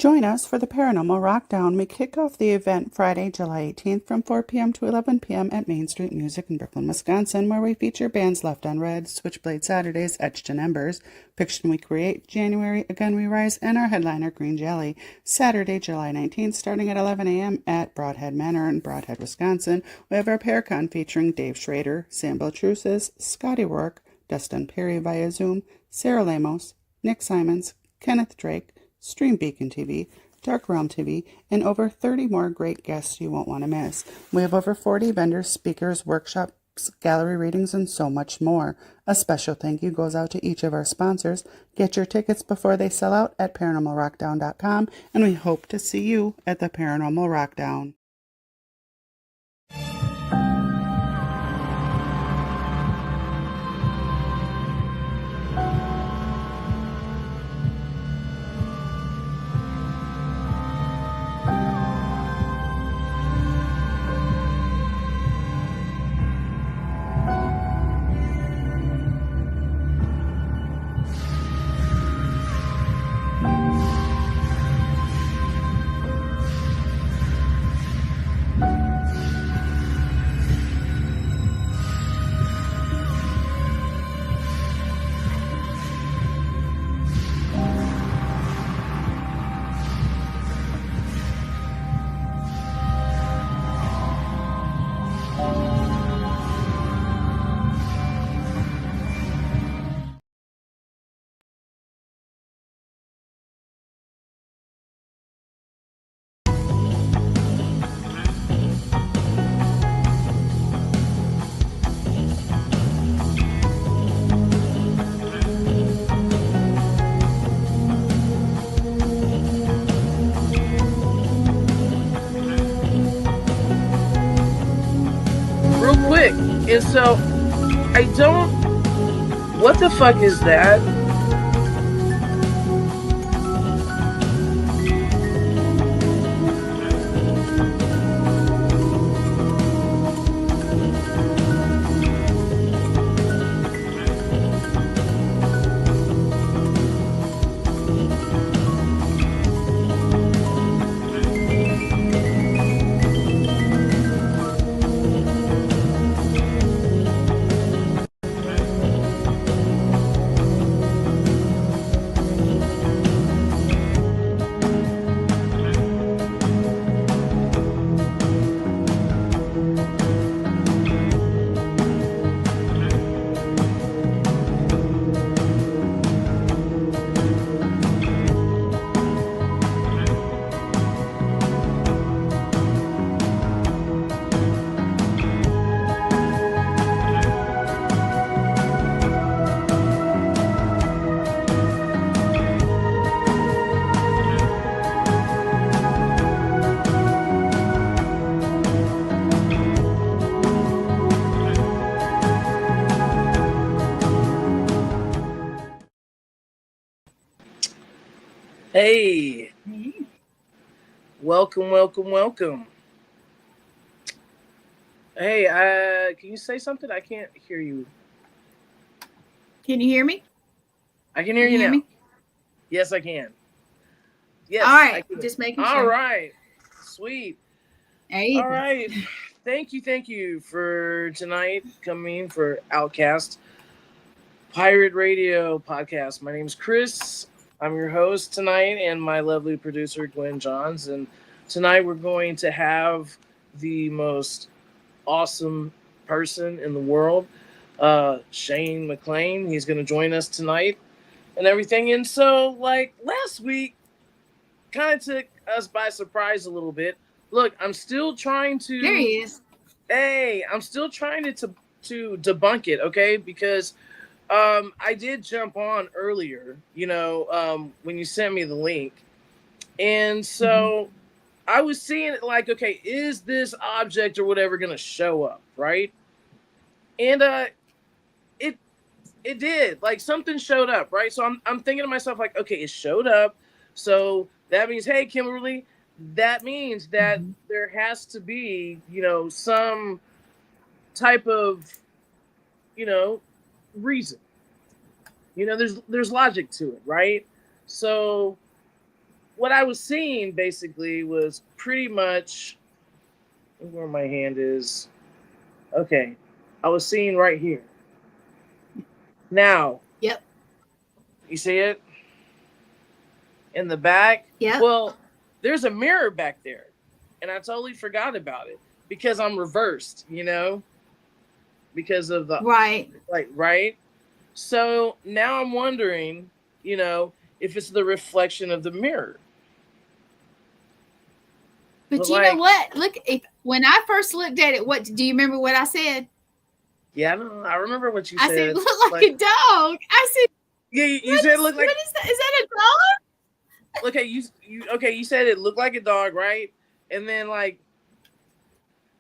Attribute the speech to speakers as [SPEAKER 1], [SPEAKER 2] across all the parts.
[SPEAKER 1] Join us for the Paranormal Rockdown. We kick off the event Friday, July 18th from 4 p.m. to 11 p.m. at Main Street Music in Brooklyn, Wisconsin, where we feature bands Left on Red, Switchblade Saturdays, Etched in Embers, Fiction We Create, January, Again We Rise, and our headliner, Green Jelly. Saturday, July 19th, starting at 11 a.m. at Broadhead Manor in Broadhead, Wisconsin, we have our Paracon featuring Dave Schrader, Sam Beltrusis, Scotty Rourke, Dustin Perry via Zoom, Sarah Lamos, Nick Simons, Kenneth Drake, Stream Beacon TV, Dark Realm TV, and over 30 more great guests you won't want to miss. We have over 40 vendors, speakers, workshops, gallery readings, and so much more. A special thank you goes out to each of our sponsors. Get your tickets before they sell out at paranormalrockdown.com, and we hope to see you at the Paranormal Rockdown.
[SPEAKER 2] And so, what the fuck is that? Hey. Welcome. Hey, can you say something? I can't hear you.
[SPEAKER 3] Can you hear me?
[SPEAKER 2] I can hear you now. Me? Yes, I can. Yes.
[SPEAKER 3] All right. Just making sure.
[SPEAKER 2] All right. Sweet.
[SPEAKER 3] Hey.
[SPEAKER 2] All right. Thank you for tonight coming for OutKast Pirate Radio Podcast. My name is Chris. I'm your host tonight, and my lovely producer, Gwen Johns. And tonight we're going to have the most awesome person in the world, Shane Mclain. He's going to join us tonight and everything. And so, like, last week kind of took us by surprise a little bit. Look, I'm still trying to...
[SPEAKER 3] There he is.
[SPEAKER 2] Hey, I'm still trying to debunk it, okay? Because... I did jump on earlier, when you sent me the link. And so I was seeing it like, okay, is this object or whatever going to show up, right? And it did. Like, something showed up, right? So I'm thinking to myself, like, okay, it showed up. So that means, hey, Kimberly, that means that there has to be, some type of, reason. There's logic to it, right? So what I was seeing basically was pretty much where my hand is. Okay, I was seeing right here. Now,
[SPEAKER 3] Yep.
[SPEAKER 2] You see it in the back?
[SPEAKER 3] Yep.
[SPEAKER 2] Well, there's a mirror back there, and I totally forgot about it because I'm reversed, because of the right. So now I'm wondering, if it's the reflection of the mirror.
[SPEAKER 3] But you know what? Look, when I first looked at it, do you remember what I said?
[SPEAKER 2] Yeah, I remember what you said.
[SPEAKER 3] I said it looked like a dog. I said,
[SPEAKER 2] yeah, you said it looked like.
[SPEAKER 3] What is that? Is that a dog?
[SPEAKER 2] Okay, you said it looked like a dog, right? And then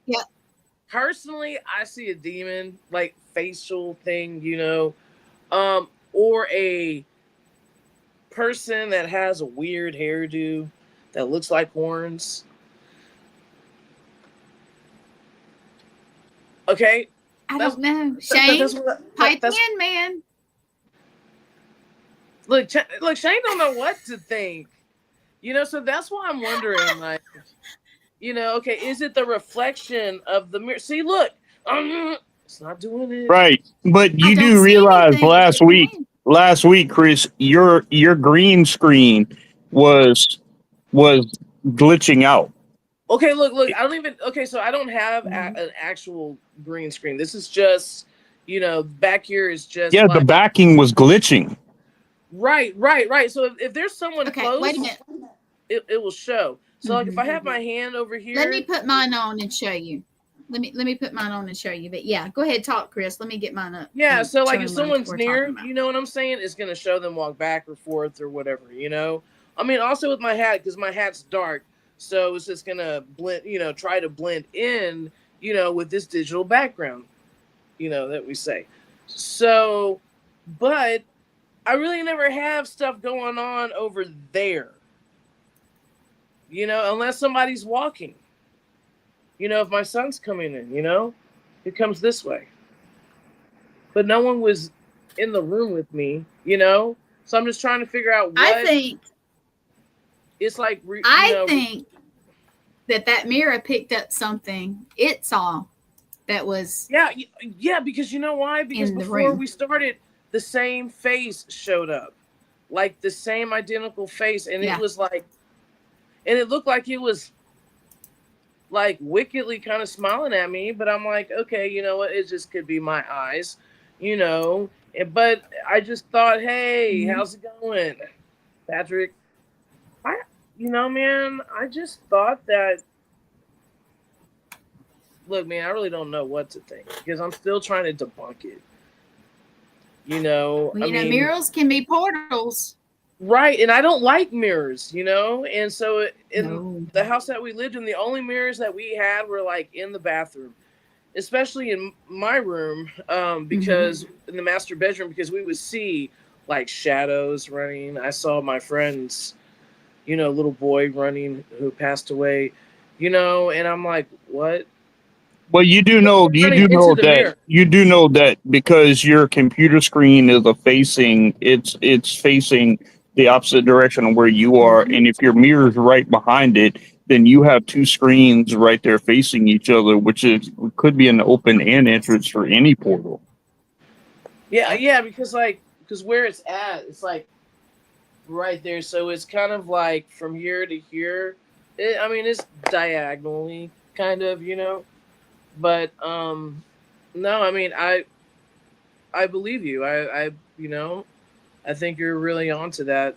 [SPEAKER 3] yeah.
[SPEAKER 2] Personally, I see a demon, like facial thing, or a person that has a weird hairdo that looks like horns. Okay.
[SPEAKER 3] I don't know. Shane, pipe in, man.
[SPEAKER 2] Look, Shane don't know what to think. So that's why I'm wondering, okay, is it the reflection of the mirror? See, look, it's not doing it.
[SPEAKER 4] Right, but you do realize last week, Chris, your green screen was glitching out.
[SPEAKER 2] Okay, look, I don't even. Okay, so I don't have an actual green screen. This is just, back here is just.
[SPEAKER 4] Yeah, the backing was glitching.
[SPEAKER 2] Right. So if there's someone close,
[SPEAKER 3] wait a minute.
[SPEAKER 2] It will show. So if I have my hand over here,
[SPEAKER 3] let me put mine on and show you. Let me put mine on and show you. But yeah, go ahead, talk, Chris. Let me get mine up.
[SPEAKER 2] Yeah, so if someone's near, you know what I'm saying, it's gonna show them walk back or forth or whatever. I mean, also with my hat, because my hat's dark, so it's just gonna blend. Try to blend in. With this digital background. That we say. So, but I really never have stuff going on over there. Unless somebody's walking. If my son's coming in, it comes this way. But no one was in the room with me, So I'm just trying to figure out what.
[SPEAKER 3] I think
[SPEAKER 2] it's like.
[SPEAKER 3] I think that mirror picked up something it saw that was.
[SPEAKER 2] Yeah, because you know why? Because before we started, the same face showed up. Like the same identical face. And it was like. And it looked like it was like wickedly kind of smiling at me, but I'm like, okay, you know what? It just could be my eyes, But I just thought, hey, how's it going, Patrick? Man, I just thought that. Look, man, I really don't know what to think because I'm still trying to debunk it.
[SPEAKER 3] Well, mirrors can be portals.
[SPEAKER 2] Right, and I don't like mirrors, and so in the house that we lived in, the only mirrors that we had were like in the bathroom, especially in my room, because in the master bedroom, because we would see like shadows running. I saw my friend's, little boy running who passed away, and I'm like, what?
[SPEAKER 4] Well, you do know that because your computer screen is it's facing the opposite direction of where you are. And if your mirror is right behind it, then you have two screens right there facing each other, which could be an open and entrance for any portal.
[SPEAKER 2] Yeah, because where it's at, it's like right there. So it's kind of like from here to here. It's diagonally kind of, But no, I believe you. I think you're really onto that.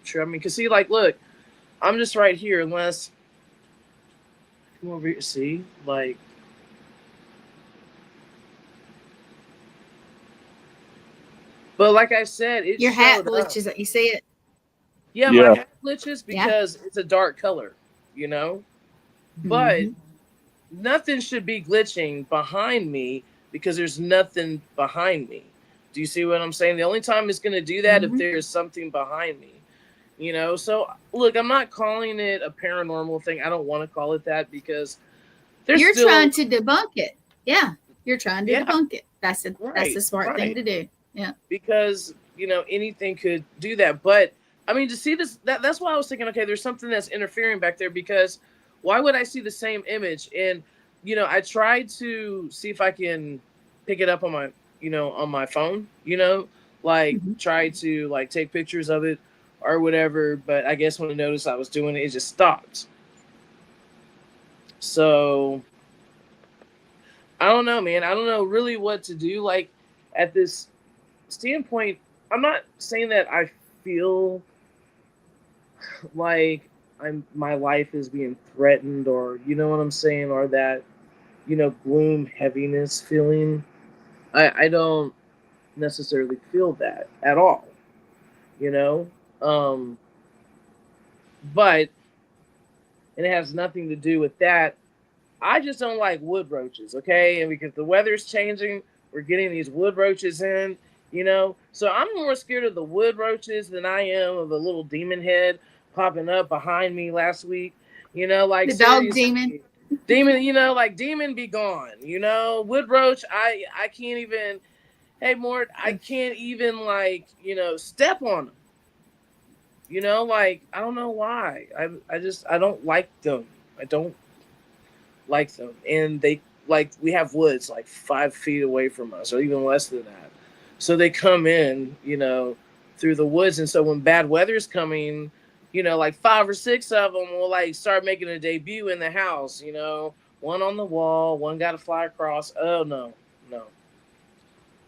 [SPEAKER 2] Sure. Because see, look, I'm just right here. Unless come over here, see, But like I said,
[SPEAKER 3] your hat glitches. You see it?
[SPEAKER 2] Yeah, my hat glitches because it's a dark color. But nothing should be glitching behind me because there's nothing behind me. Do you see what I'm saying? The only time it's going to do that if there's something behind me, So look, I'm not calling it a paranormal thing. I don't want to call it that because
[SPEAKER 3] you're trying to debunk it. Yeah, you're trying to debunk it. That's the smart thing to do. Yeah,
[SPEAKER 2] because anything could do that. But I mean, to see this, that's why I was thinking, okay, there's something that's interfering back there, because why would I see the same image? And, you know, I tried to see if I can pick it up on my, you know, on my phone, you know, like try to like take pictures of it or whatever. But I guess when I noticed I was doing it, it just stopped. So I don't know, man. I don't know really what to do. Like at this standpoint, I'm not saying that I feel like my life is being threatened, or you know what I'm saying, or that, you know, gloom, heaviness feeling. I don't necessarily feel that at all, you know. Um, but and it has nothing to do with that. I just don't like wood roaches, okay? And because the weather's changing, we're getting these wood roaches in, you know. So I'm more scared of the wood roaches than I am of a little demon head popping up behind me last week. You know, like
[SPEAKER 3] The dog
[SPEAKER 2] seriously.
[SPEAKER 3] demon.
[SPEAKER 2] Demon, you know, like demon be gone. You know, wood roach, I can't even. Hey, Mort, I can't even like, you know, step on them. You know, like I don't know why. I don't like them. I don't like them, and they like we have woods like 5 feet away from us, or even less than that. So they come in, you know, through the woods, and so when bad weather's coming, you know, like 5 or 6 of them will like start making a debut in the house. You know, one on the wall, one got to fly across. Oh no, no,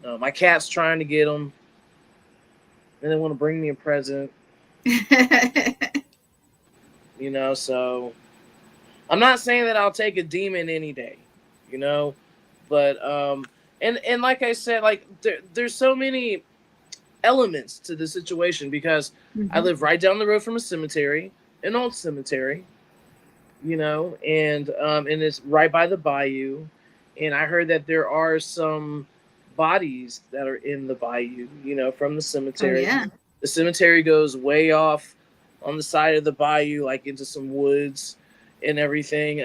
[SPEAKER 2] no! My cat's trying to get them, and they want to bring me a present. You know, so I'm not saying that I'll take a demon any day, you know, but and like I said, like there's so many elements to the situation, because I live right down the road from a cemetery, an old cemetery, you know, and it's right by the bayou, and I heard that there are some bodies that are in the bayou, you know, from the cemetery.
[SPEAKER 3] Oh, yeah.
[SPEAKER 2] The cemetery goes way off on the side of the bayou, like into some woods and everything.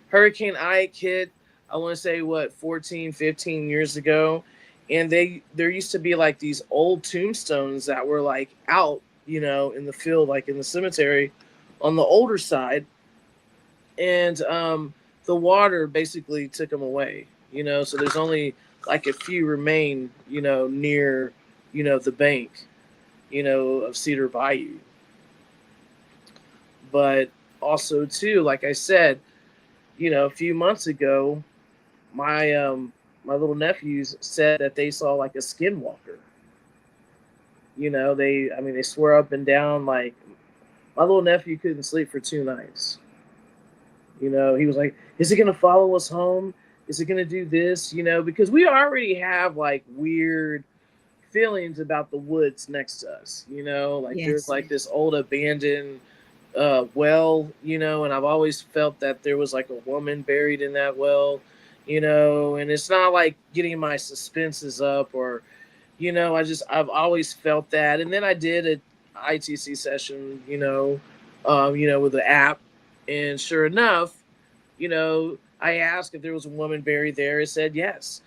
[SPEAKER 2] Hurricane Ike hit, I want to say, 14, 15 years ago. And there used to be like these old tombstones that were like out, you know, in the field, like in the cemetery on the older side. And the water basically took them away, you know, so there's only like a few remain, you know, near, you know, the bank, you know, of Cedar Bayou. But also too, like I said, you know, a few months ago, my little nephews said that they saw like a skinwalker. You know, they swear up and down, like my little nephew couldn't sleep for 2 nights. You know, he was like, is it gonna follow us home? Is it gonna do this? You know, because we already have like weird feelings about the woods next to us, you know, like there's like this old abandoned well, you know, and I've always felt that there was like a woman buried in that well, you know, and it's not like getting my suspenses up, or, you know, I've always felt that. And then I did an ITC session, you know, with the app, and sure enough, you know, I asked if there was a woman buried there. It said yes,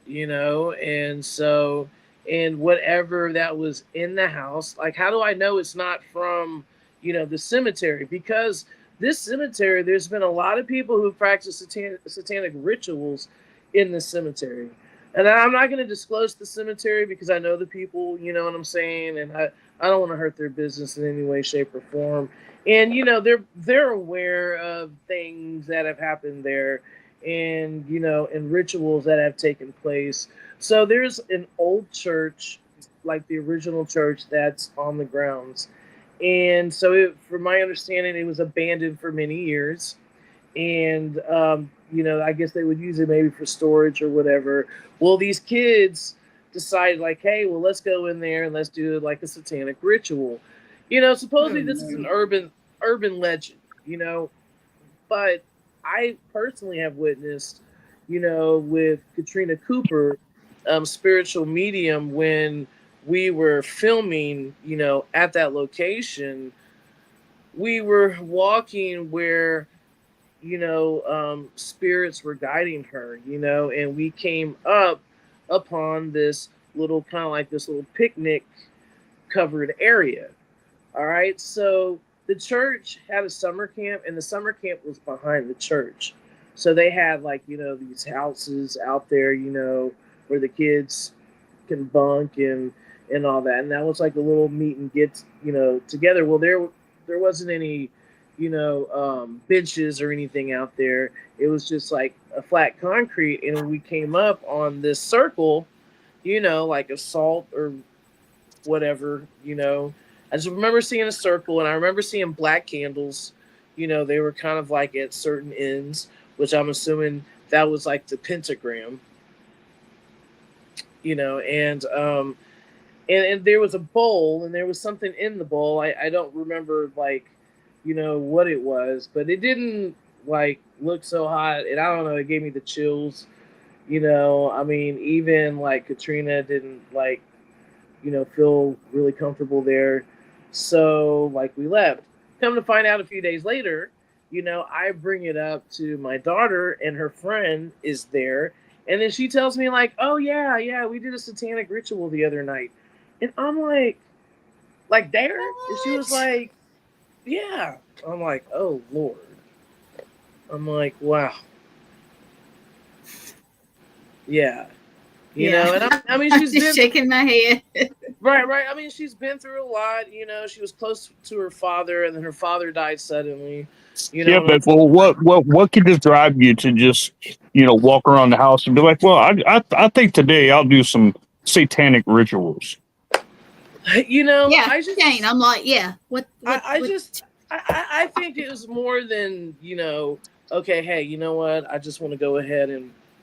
[SPEAKER 2] you know, and so, and whatever that was in the house, like, how do I know it's not from, you know, the cemetery? Because this cemetery, there's been a lot of people who practice satanic rituals in the cemetery. And I'm not going to disclose the cemetery because I know the people, you know what I'm saying? And I don't want to hurt their business in any way, shape, or form. And, you know, they're aware of things that have happened there, and, you know, and rituals that have taken place. So there's an old church, like the original church, that's on the grounds. And so from my understanding, it was abandoned for many years. And, you know, I guess they would use it maybe for storage or whatever. Well, these kids decided, like, hey, well, let's go in there and let's do like a satanic ritual. You know, supposedly this is an urban legend, you know, but I personally have witnessed, you know, with Katrina Cooper, spiritual medium, when we were filming, you know, at that location, we were walking where, you know, spirits were guiding her, you know, and we came up upon this little kind of like this little picnic covered area. All right, so the church had a summer camp, and the summer camp was behind the church. So they had like these houses out there, where the kids can bunk and all that, and that was like a little meet and get together. Well, there wasn't any benches or anything out there. It was just like a flat concrete, and we came up on this circle, like a salt or whatever. I just remember seeing a circle, and I remember seeing black candles. They were kind of like at certain ends, which I'm assuming that was like the pentagram. And there was a bowl, and there was something in the bowl. I don't remember like what it was, but it didn't like look so hot, and I don't know, it gave me the chills. I mean, even like Katrina didn't like feel really comfortable there. So like we left. Come to find out a few days later, I bring it up to my daughter, and her friend is there. And then she tells me like, oh yeah, we did a satanic ritual the other night. And I'm like there? And she was like, yeah. I'm like, oh Lord. I'm like, wow. Yeah. And I mean, she's been
[SPEAKER 3] shaking my head.
[SPEAKER 2] Right. I mean, she's been through a lot. She was close to her father, and then her father died suddenly.
[SPEAKER 4] Yeah, but what could just drive you to just walk around the house and be like, well, I think today I'll do some satanic rituals.
[SPEAKER 3] Yeah,
[SPEAKER 2] Shane,
[SPEAKER 3] I'm like, yeah.
[SPEAKER 2] I think it was more than okay, hey, you know what? I just want to go ahead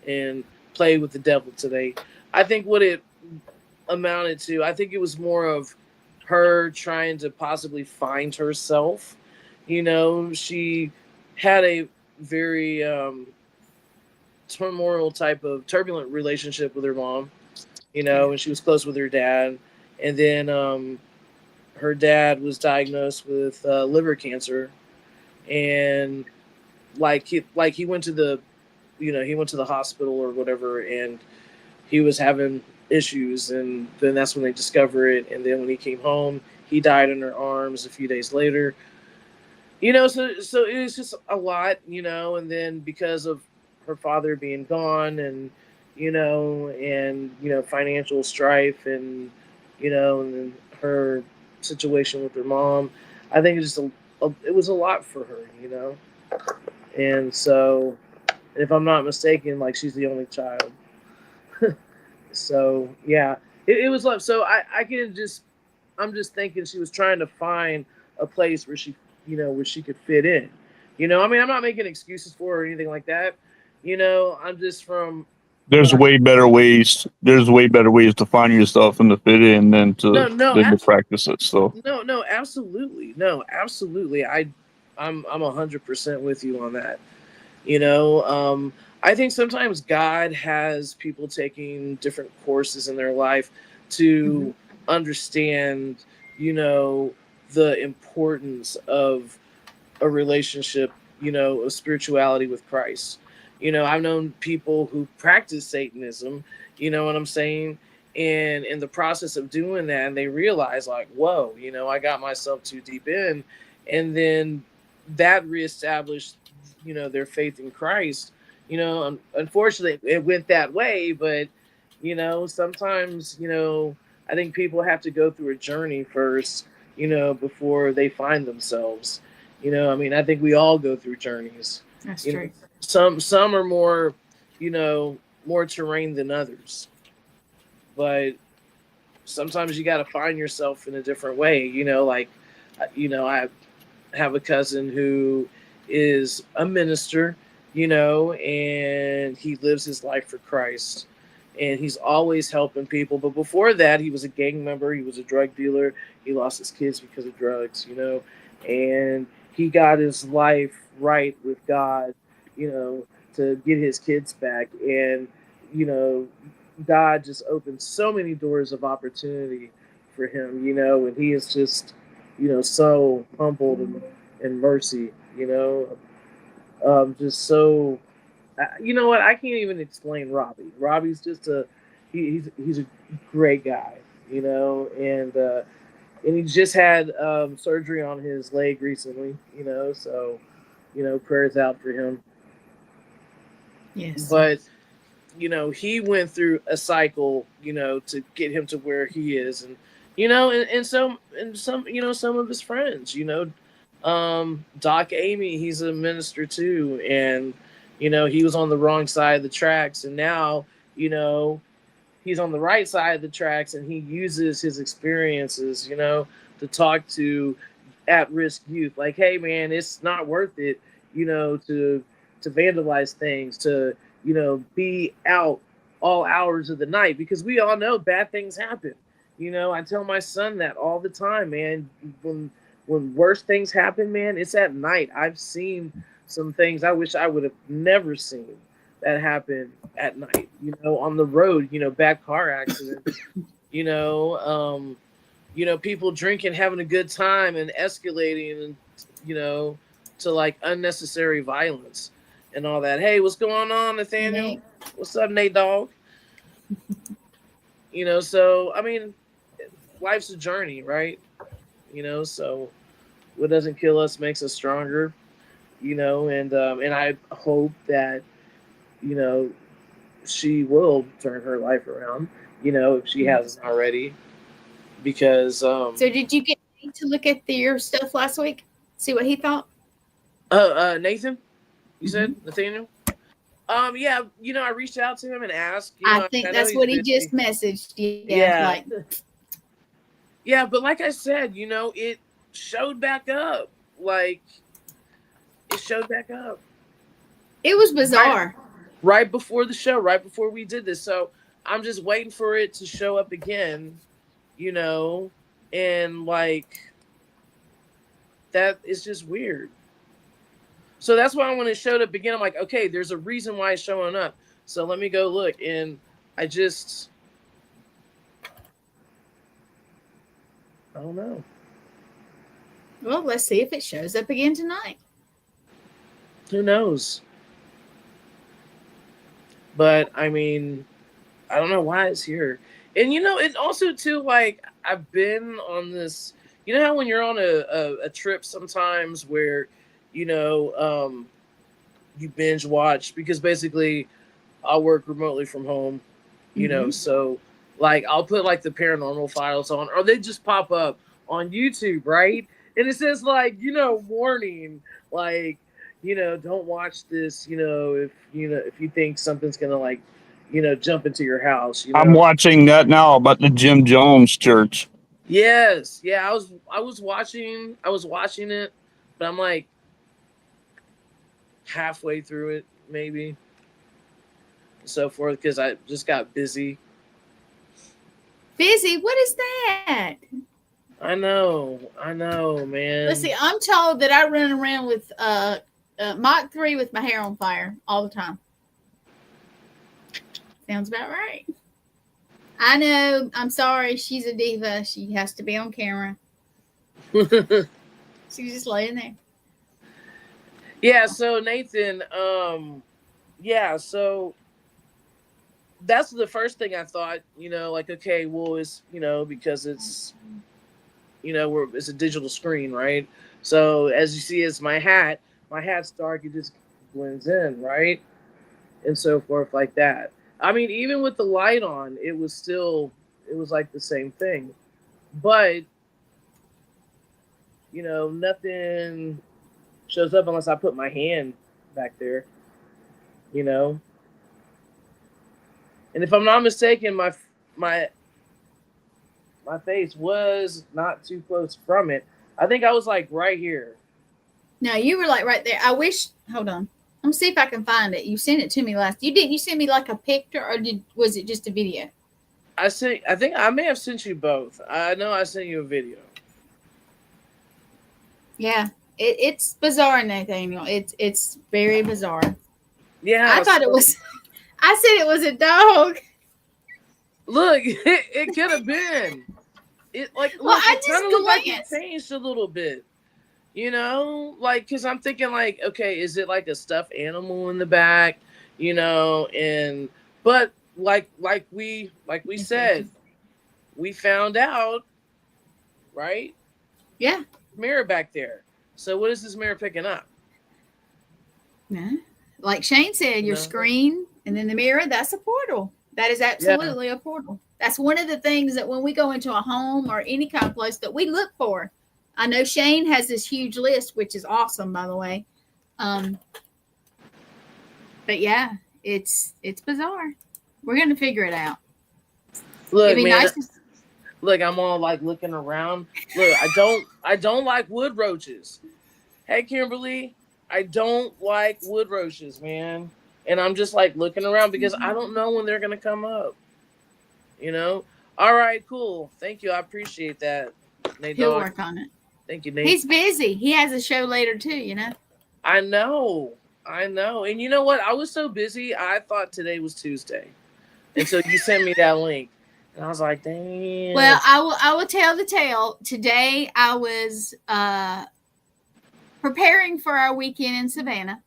[SPEAKER 2] and play with the devil today. I think what it amounted to, I think it was more of her trying to possibly find herself. She had a very turbulent relationship with her mom, and she was close with her dad. And then her dad was diagnosed with liver cancer, and he went to the hospital or whatever, and he was having issues, and then that's when they discovered it. And then when he came home, he died in her arms a few days later. So it was just a lot, and then because of her father being gone, and financial strife, and and then her situation with her mom, I think it's just it was a lot for her, and so, and if I'm not mistaken, like, she's the only child. So yeah, it was like, so I'm just thinking she was trying to find a place where she could fit in. I mean, I'm not making excuses for her or anything like that. I'm just from.
[SPEAKER 4] There's way better ways. There's way better ways to find yourself and to fit in than to practice it. So
[SPEAKER 2] no, absolutely, I'm 100% with you on that. I think sometimes God has people taking different courses in their life to understand, the importance of a relationship, of spirituality with Christ. I've known people who practice Satanism, you know what I'm saying? And in the process of doing that, they realize like, whoa, I got myself too deep in. And then that reestablished, their faith in Christ. Unfortunately, it went that way, but, sometimes, I think people have to go through a journey first, before they find themselves. I mean, I think we all go through journeys.
[SPEAKER 3] That's true.
[SPEAKER 2] Some are more, more terrain than others. But sometimes you got to find yourself in a different way. I have a cousin who is a minister, and he lives his life for Christ. And he's always helping people. But before that, he was a gang member. He was a drug dealer. He lost his kids because of drugs, and he got his life right with God, to get his kids back. And, God just opened so many doors of opportunity for him, and he is just, so humbled and mercy, just so, you know what? I can't even explain Robbie. Robbie's just he's a great guy, and and he just had surgery on his leg recently. So prayers out for him.
[SPEAKER 3] Yes.
[SPEAKER 2] But he went through a cycle, to get him to where he is, and some some of his friends, Doc Amy, he's a minister too, and he was on the wrong side of the tracks, and now he's on the right side of the tracks, and he uses his experiences, to talk to at-risk youth, like, hey man, it's not worth it, to vandalize things, to be out all hours of the night, because we all know bad things happen. I tell my son that all the time, man. When worse things happen, man, it's at night. I've seen some things I wish I would have never seen that happen at night, on the road, bad car accidents, people drinking, having a good time and escalating, and, to like unnecessary violence and all that. Hey, what's going on, Nathaniel?
[SPEAKER 3] Nate.
[SPEAKER 2] What's up, Nate dog? So, I mean, life's a journey, right? So what doesn't kill us makes us stronger, and I hope that, she will turn her life around, if she hasn't already, because,
[SPEAKER 3] So did you get Nate to look at your stuff last week? See what he thought?
[SPEAKER 2] Nathan, you said Nathaniel? Yeah, I reached out to him and asked.
[SPEAKER 3] I think that's what he just messaged.
[SPEAKER 2] Yeah. Yeah, but like I said, it showed back up. Like, it showed back up.
[SPEAKER 3] It was bizarre.
[SPEAKER 2] Right before the show, right before we did this. So I'm just waiting for it to show up again, and like, that is just weird. So that's why when it showed up again, I'm like, okay, there's a reason why it's showing up. So let me go look. And I don't know.
[SPEAKER 3] Well, let's see if it shows up again tonight.
[SPEAKER 2] Who knows? But I mean, I don't know why it's here. And it also too, like, I've been on this, how when you're on a trip sometimes where you binge watch, because basically I'll work remotely from home, so like I'll put like the paranormal files on, or they just pop up on YouTube, right? And it says like, warning, like, don't watch this, if you think something's gonna like, jump into your house.
[SPEAKER 4] I'm watching that now about the Jim Jones church.
[SPEAKER 2] Yes, yeah, I was watching it, but I'm like halfway through it, maybe, and so forth, because I just got busy.
[SPEAKER 3] Busy? What is that?
[SPEAKER 2] I know, man.
[SPEAKER 3] Let's see. I'm told that I run around with Mach 3 with my hair on fire all the time. Sounds about right. I know. I'm sorry. She's a diva. She has to be on camera. She's just laying there.
[SPEAKER 2] Yeah, so Nathan, so that's the first thing I thought, like, okay, well, it's, because it's, it's a digital screen, right? So as you see, it's my hat's dark, it just blends in, right? And so forth like that. I mean, even with the light on, it was like the same thing. But, nothing shows up unless I put my hand back there, And if I'm not mistaken, my face was not too close from it. I think I was like right here.
[SPEAKER 3] No, you were like right there. I wish. Hold on. Let me see if I can find it. You sent it to me last. You send me like a picture, or was it just a video?
[SPEAKER 2] I think I may have sent you both. I know I sent you a video.
[SPEAKER 3] Yeah, it's bizarre, Nathaniel. It's very bizarre.
[SPEAKER 2] Yeah,
[SPEAKER 3] I thought it was. I said it was a dog.
[SPEAKER 2] Look, it could have been. It like
[SPEAKER 3] Well,
[SPEAKER 2] look,
[SPEAKER 3] I
[SPEAKER 2] it kind of
[SPEAKER 3] just
[SPEAKER 2] looked like it
[SPEAKER 3] glanced.
[SPEAKER 2] changed a little bit. Like, because I'm thinking like, okay, is it like a stuffed animal in the back? But like we said, we found out right?
[SPEAKER 3] Yeah.
[SPEAKER 2] Mirror back there. So what is this mirror picking up?
[SPEAKER 3] Yeah. Like Shane said, your
[SPEAKER 2] No.
[SPEAKER 3] screen and then the mirror, that's a portal. That is absolutely a portal. That's one of the things that when we go into a home or any kind of place that we look for. I know Shane has this huge list, which is awesome, by the way. But yeah, it's bizarre. We're going to figure it out.
[SPEAKER 2] Look,
[SPEAKER 3] It'd be
[SPEAKER 2] man,
[SPEAKER 3] nice to
[SPEAKER 2] look, I'm all like looking around. Look, I don't like wood roaches. Hey, Kimberly, I don't like wood roaches, man. And I'm just like looking around because I don't know when they're gonna come up. You know? All right, cool. Thank you. I appreciate that, Nate.
[SPEAKER 3] He'll work on it.
[SPEAKER 2] Thank you, Nate.
[SPEAKER 3] He's busy. He has a show later too, you know.
[SPEAKER 2] I know. And you know what? I was so busy, I thought today was Tuesday. And so you sent me that link. And I was like, damn.
[SPEAKER 3] Well, I will tell the tale. Today I was preparing for our weekend in Savannah.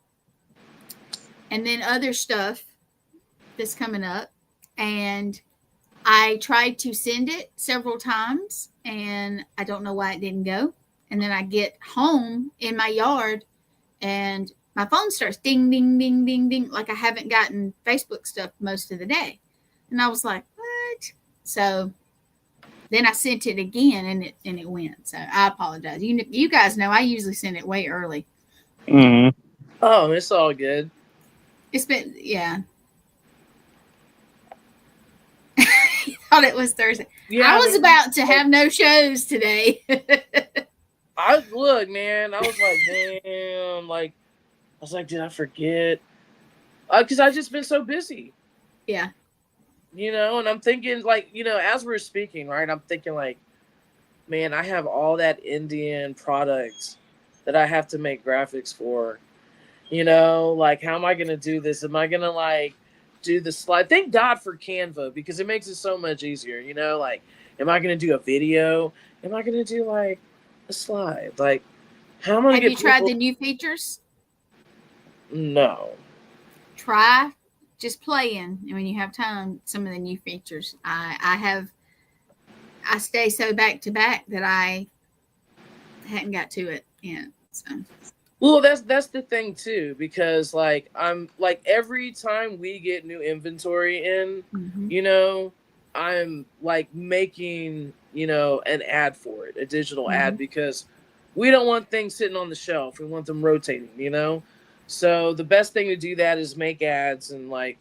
[SPEAKER 3] And then other stuff that's coming up. And I tried to send it several times. And I don't know why it didn't go. And then I get home in my yard and my phone starts ding, ding, ding, ding, ding. Like I haven't gotten Facebook stuff most of the day. And I was like, what? So then I sent it again and it went. So I apologize. You guys know I usually send it way early.
[SPEAKER 4] Mm-hmm.
[SPEAKER 2] Oh, it's all good.
[SPEAKER 3] It's been, yeah. Thought it was Thursday.
[SPEAKER 2] Yeah,
[SPEAKER 3] I was about to have no shows today.
[SPEAKER 2] Look, man, I was like, damn, like, I was like, did I forget? Because I've just been so busy.
[SPEAKER 3] Yeah.
[SPEAKER 2] You know, and I'm thinking, like, you know, as we're speaking, right, I'm thinking, like, man, I have all that Indian product that I have to make graphics for. You know, like, how am I going to do this? Am I going to, like, do the slide? Thank God for Canva, because it makes it so much easier, you know? Like, am I going to do a video? Am I going to do, like, a slide? Like, how am I going to get
[SPEAKER 3] Have you tried the new features?
[SPEAKER 2] No.
[SPEAKER 3] Try just playing, and when you have time, some of the new features. I stay so back to back that I hadn't got to it yet. So.
[SPEAKER 2] Well, that's the thing too, because like I'm like every time we get new inventory in, you know, I'm like making, you know, an ad for it, a digital ad, because we don't want things sitting on the shelf. We want them rotating, you know. So the best thing to do that is make ads and like,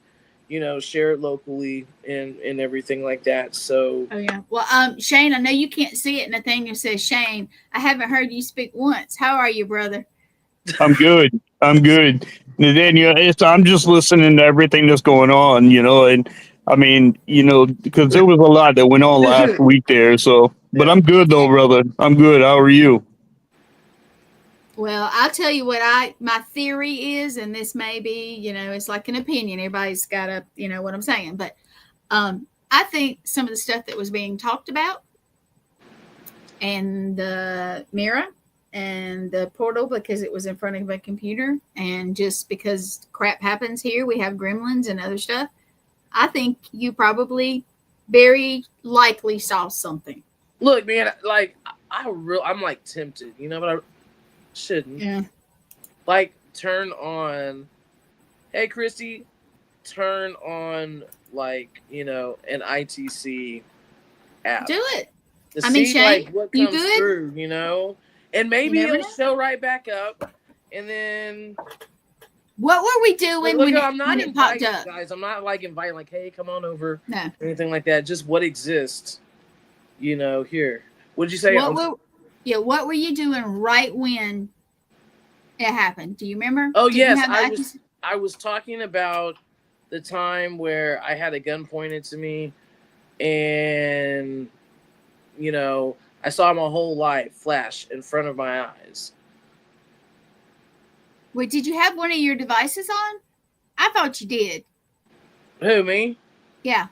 [SPEAKER 2] you know, share it locally and everything like that. So
[SPEAKER 3] oh yeah. Well, Shane, I know you can't see it. Nathaniel says, Shane, I haven't heard you speak once. How are you, brother?
[SPEAKER 4] I'm good. I'm good. And then, you know, I'm just listening to everything that's going on, you know, and I mean, you know, because there was a lot that went on last week there. So, but I'm good though, brother. I'm good. How are you?
[SPEAKER 3] Well, I'll tell you what my theory is, and this may be, you know, it's like an opinion. Everybody's got to, you know what I'm saying. But I think some of the stuff that was being talked about and the mirror and the portal, because it was in front of a computer, and just because crap happens here, we have gremlins and other stuff. I think you probably very likely saw something.
[SPEAKER 2] look, man, like I'm like tempted, you know, but I shouldn't.
[SPEAKER 3] Yeah.
[SPEAKER 2] Like turn on, hey Christy, turn on like, you know, an ITC app.
[SPEAKER 3] Do it.
[SPEAKER 2] To
[SPEAKER 3] I mean,
[SPEAKER 2] see
[SPEAKER 3] Shane,
[SPEAKER 2] like what
[SPEAKER 3] you
[SPEAKER 2] comes
[SPEAKER 3] good?
[SPEAKER 2] through, you know, and maybe
[SPEAKER 3] You never
[SPEAKER 2] it'll
[SPEAKER 3] know.
[SPEAKER 2] show right back up, and then
[SPEAKER 3] What were we doing
[SPEAKER 2] look,
[SPEAKER 3] when
[SPEAKER 2] I'm not
[SPEAKER 3] it popped
[SPEAKER 2] inviting
[SPEAKER 3] up?
[SPEAKER 2] guys. I'm not like inviting like, hey, come on over,
[SPEAKER 3] No.
[SPEAKER 2] or anything like that. Just what exists, you know. Here, what did you say?
[SPEAKER 3] What were you doing right when it happened? Do you remember?
[SPEAKER 2] Oh
[SPEAKER 3] Did you
[SPEAKER 2] yes,
[SPEAKER 3] have
[SPEAKER 2] I was talking about the time where I had a gun pointed to me, and you know, I saw my whole life flash in front of my eyes.
[SPEAKER 3] Wait, did you have one of your devices on? I thought you did.
[SPEAKER 2] Who, me?
[SPEAKER 3] Yeah.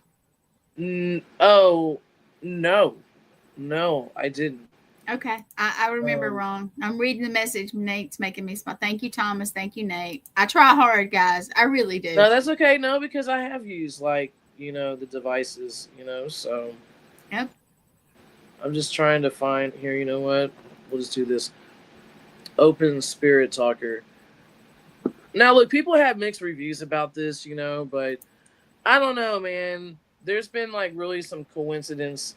[SPEAKER 2] Oh no, I didn't.
[SPEAKER 3] Okay. I remember wrong. I'm reading the message. Nate's making me smile. Thank you, Thomas. Thank you, Nate. I try hard, guys. I really do.
[SPEAKER 2] No, that's okay. No, because I have used like, you know, the devices, you know, so.
[SPEAKER 3] Yep.
[SPEAKER 2] I'm just trying to find here. You know what? We'll just do this. Open Spirit Talker. Now, look, people have mixed reviews about this, you know, but I don't know, man. There's been like really some coincidental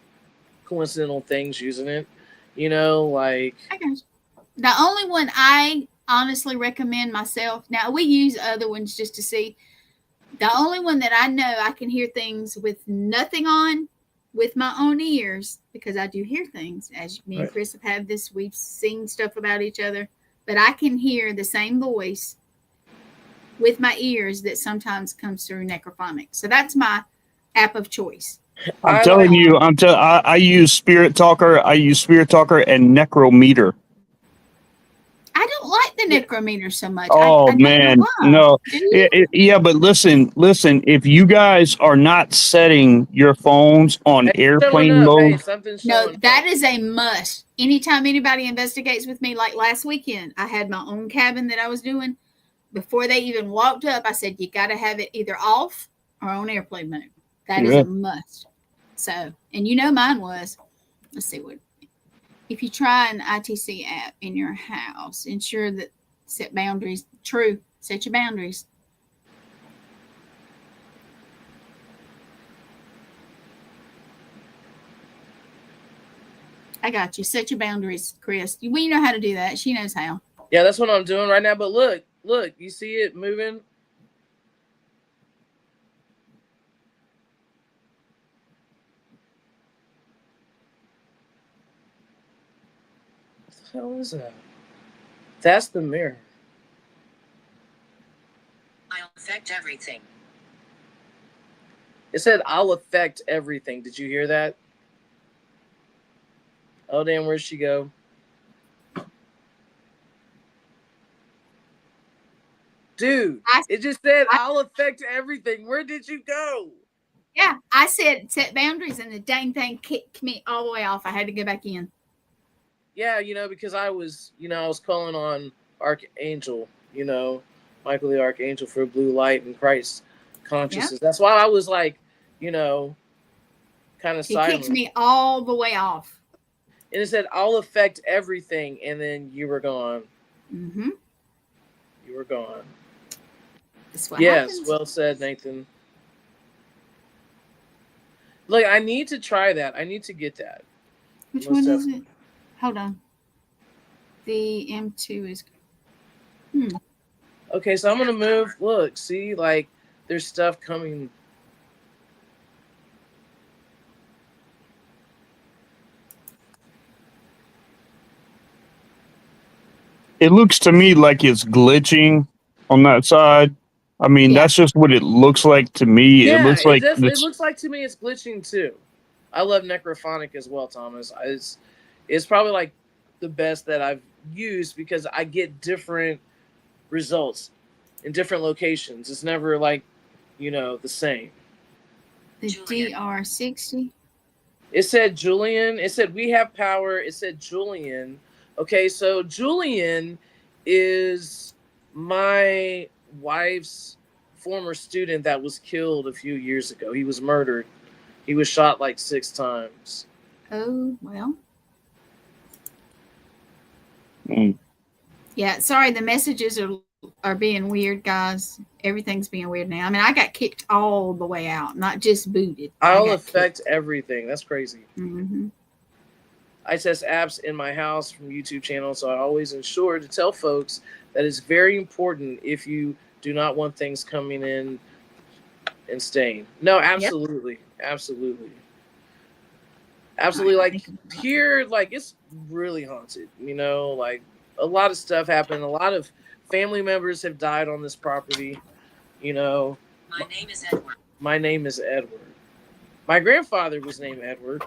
[SPEAKER 2] things using it, you know, like.
[SPEAKER 3] I got you. The only one I honestly recommend myself. Now we use other ones just to see. The only one that I know I can hear things with nothing on, with my own ears, because I do hear things. As me and Chris have had this, we've seen stuff about each other, but I can hear the same voice with my ears that sometimes comes through Necrophonic. So that's my app of choice.
[SPEAKER 4] I'm telling you, I use Spirit Talker. I use Spirit Talker and Necrometer.
[SPEAKER 3] I don't like the Necrometer so much.
[SPEAKER 4] Oh,
[SPEAKER 3] I
[SPEAKER 4] man. No. Yeah, but listen. If you guys are not setting your phones on airplane mode.
[SPEAKER 3] No, that is a must. Anytime anybody investigates with me, like last weekend, I had my own cabin that I was doing. Before they even walked up, I said, you got to have it either off or on airplane mode. That is a must. So, and you know mine was, let's see what. If you try an ITC app in your house, ensure that set boundaries. True. Set your boundaries. I got you. Set your boundaries, Chris. We know how to do that. She knows how.
[SPEAKER 2] Yeah, that's what I'm doing right now. But look, you see it moving? What the hell is that? That's the mirror.
[SPEAKER 5] I'll affect everything.
[SPEAKER 2] It said, I'll affect everything. Did you hear that? Oh, damn, where'd she go? Dude, it just said, I'll affect everything. Where did you go?
[SPEAKER 3] Yeah, I said set boundaries, and the dang thing kicked me all the way off. I had to go back in.
[SPEAKER 2] Yeah, you know, because I was calling on Archangel, you know, Michael the Archangel for blue light and Christ consciousness. Yeah. That's why I was like, you know, kind of silent.
[SPEAKER 3] It kicked me all the way off.
[SPEAKER 2] And it said, I'll affect everything, and then you were gone.
[SPEAKER 3] Mm-hmm.
[SPEAKER 2] You were gone.
[SPEAKER 3] That's what
[SPEAKER 2] yes,
[SPEAKER 3] happens.
[SPEAKER 2] Well said, Nathan. Look, I need to try that. I need to get that.
[SPEAKER 3] Which one is it? Hold on. The M2 is...
[SPEAKER 2] Okay, so I'm going to move. Look, see, like, there's stuff coming.
[SPEAKER 4] It looks to me like it's glitching on that side. I mean, that's just what it looks like to me.
[SPEAKER 2] Yeah,
[SPEAKER 4] it looks like
[SPEAKER 2] it looks like to me it's glitching too. I love Necrophonic as well, Thomas. It's probably like the best that I've used because I get different results in different locations. It's never like, you know, the same.
[SPEAKER 3] The DR60.
[SPEAKER 2] It said Julian. It said we have power. It said Julian. Okay, so Julian is my wife's former student that was killed a few years ago. He was murdered. He was shot like 6 times.
[SPEAKER 3] Oh, well. Yeah, sorry, the messages are being weird, guys. Everything's being weird now. I mean, I got kicked all the way out, not just booted.
[SPEAKER 2] I'll affect everything. That's crazy.
[SPEAKER 3] Mm-hmm.
[SPEAKER 2] I test apps in my house from YouTube channel, so I always ensure to tell folks that it's very important if you do not want things coming in and staying. No, absolutely. Yep. Absolutely. Like here, like it's really haunted, you know, like a lot of stuff happened. A lot of family members have died on this property, you know.
[SPEAKER 5] My name is Edward.
[SPEAKER 2] My name is Edward. My grandfather was named Edward.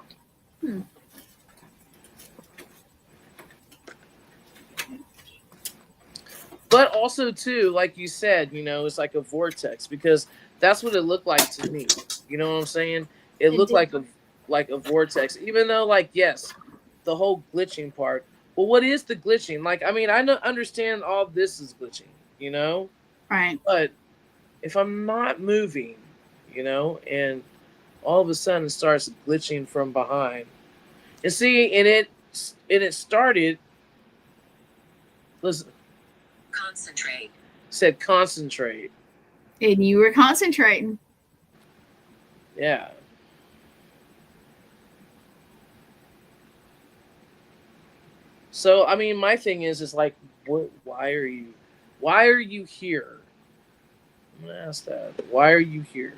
[SPEAKER 2] But also, too, like you said, you know, it's like a vortex because that's what it looked like to me. You know what I'm saying? It looked like a vortex, even though, like, yes, the whole glitching part. Well, what is the glitching? Like, I mean, I understand all this is glitching, you know?
[SPEAKER 3] Right.
[SPEAKER 2] But if I'm not moving, you know, and all of a sudden it starts glitching from behind, And see, and it started. Listen,
[SPEAKER 5] Concentrate.
[SPEAKER 2] said concentrate.
[SPEAKER 3] And you were concentrating.
[SPEAKER 2] Yeah. So I mean, my thing is like, why are you here? I'm gonna ask that. Why are you here?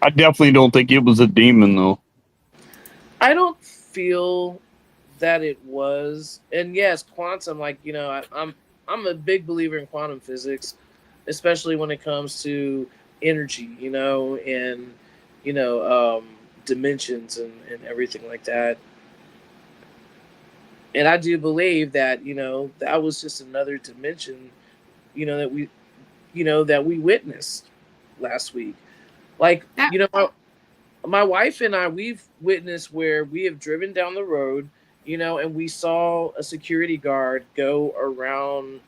[SPEAKER 4] I definitely don't think it was a demon, though.
[SPEAKER 2] I don't feel that it was. And yes, quantum, like, I'm a big believer in quantum physics, especially when it comes to energy, and dimensions and everything like that. And I do believe that, that was just another dimension, that we witnessed last week. Like, my wife and I, we've witnessed where we have driven down the road, and we saw a security guard go around,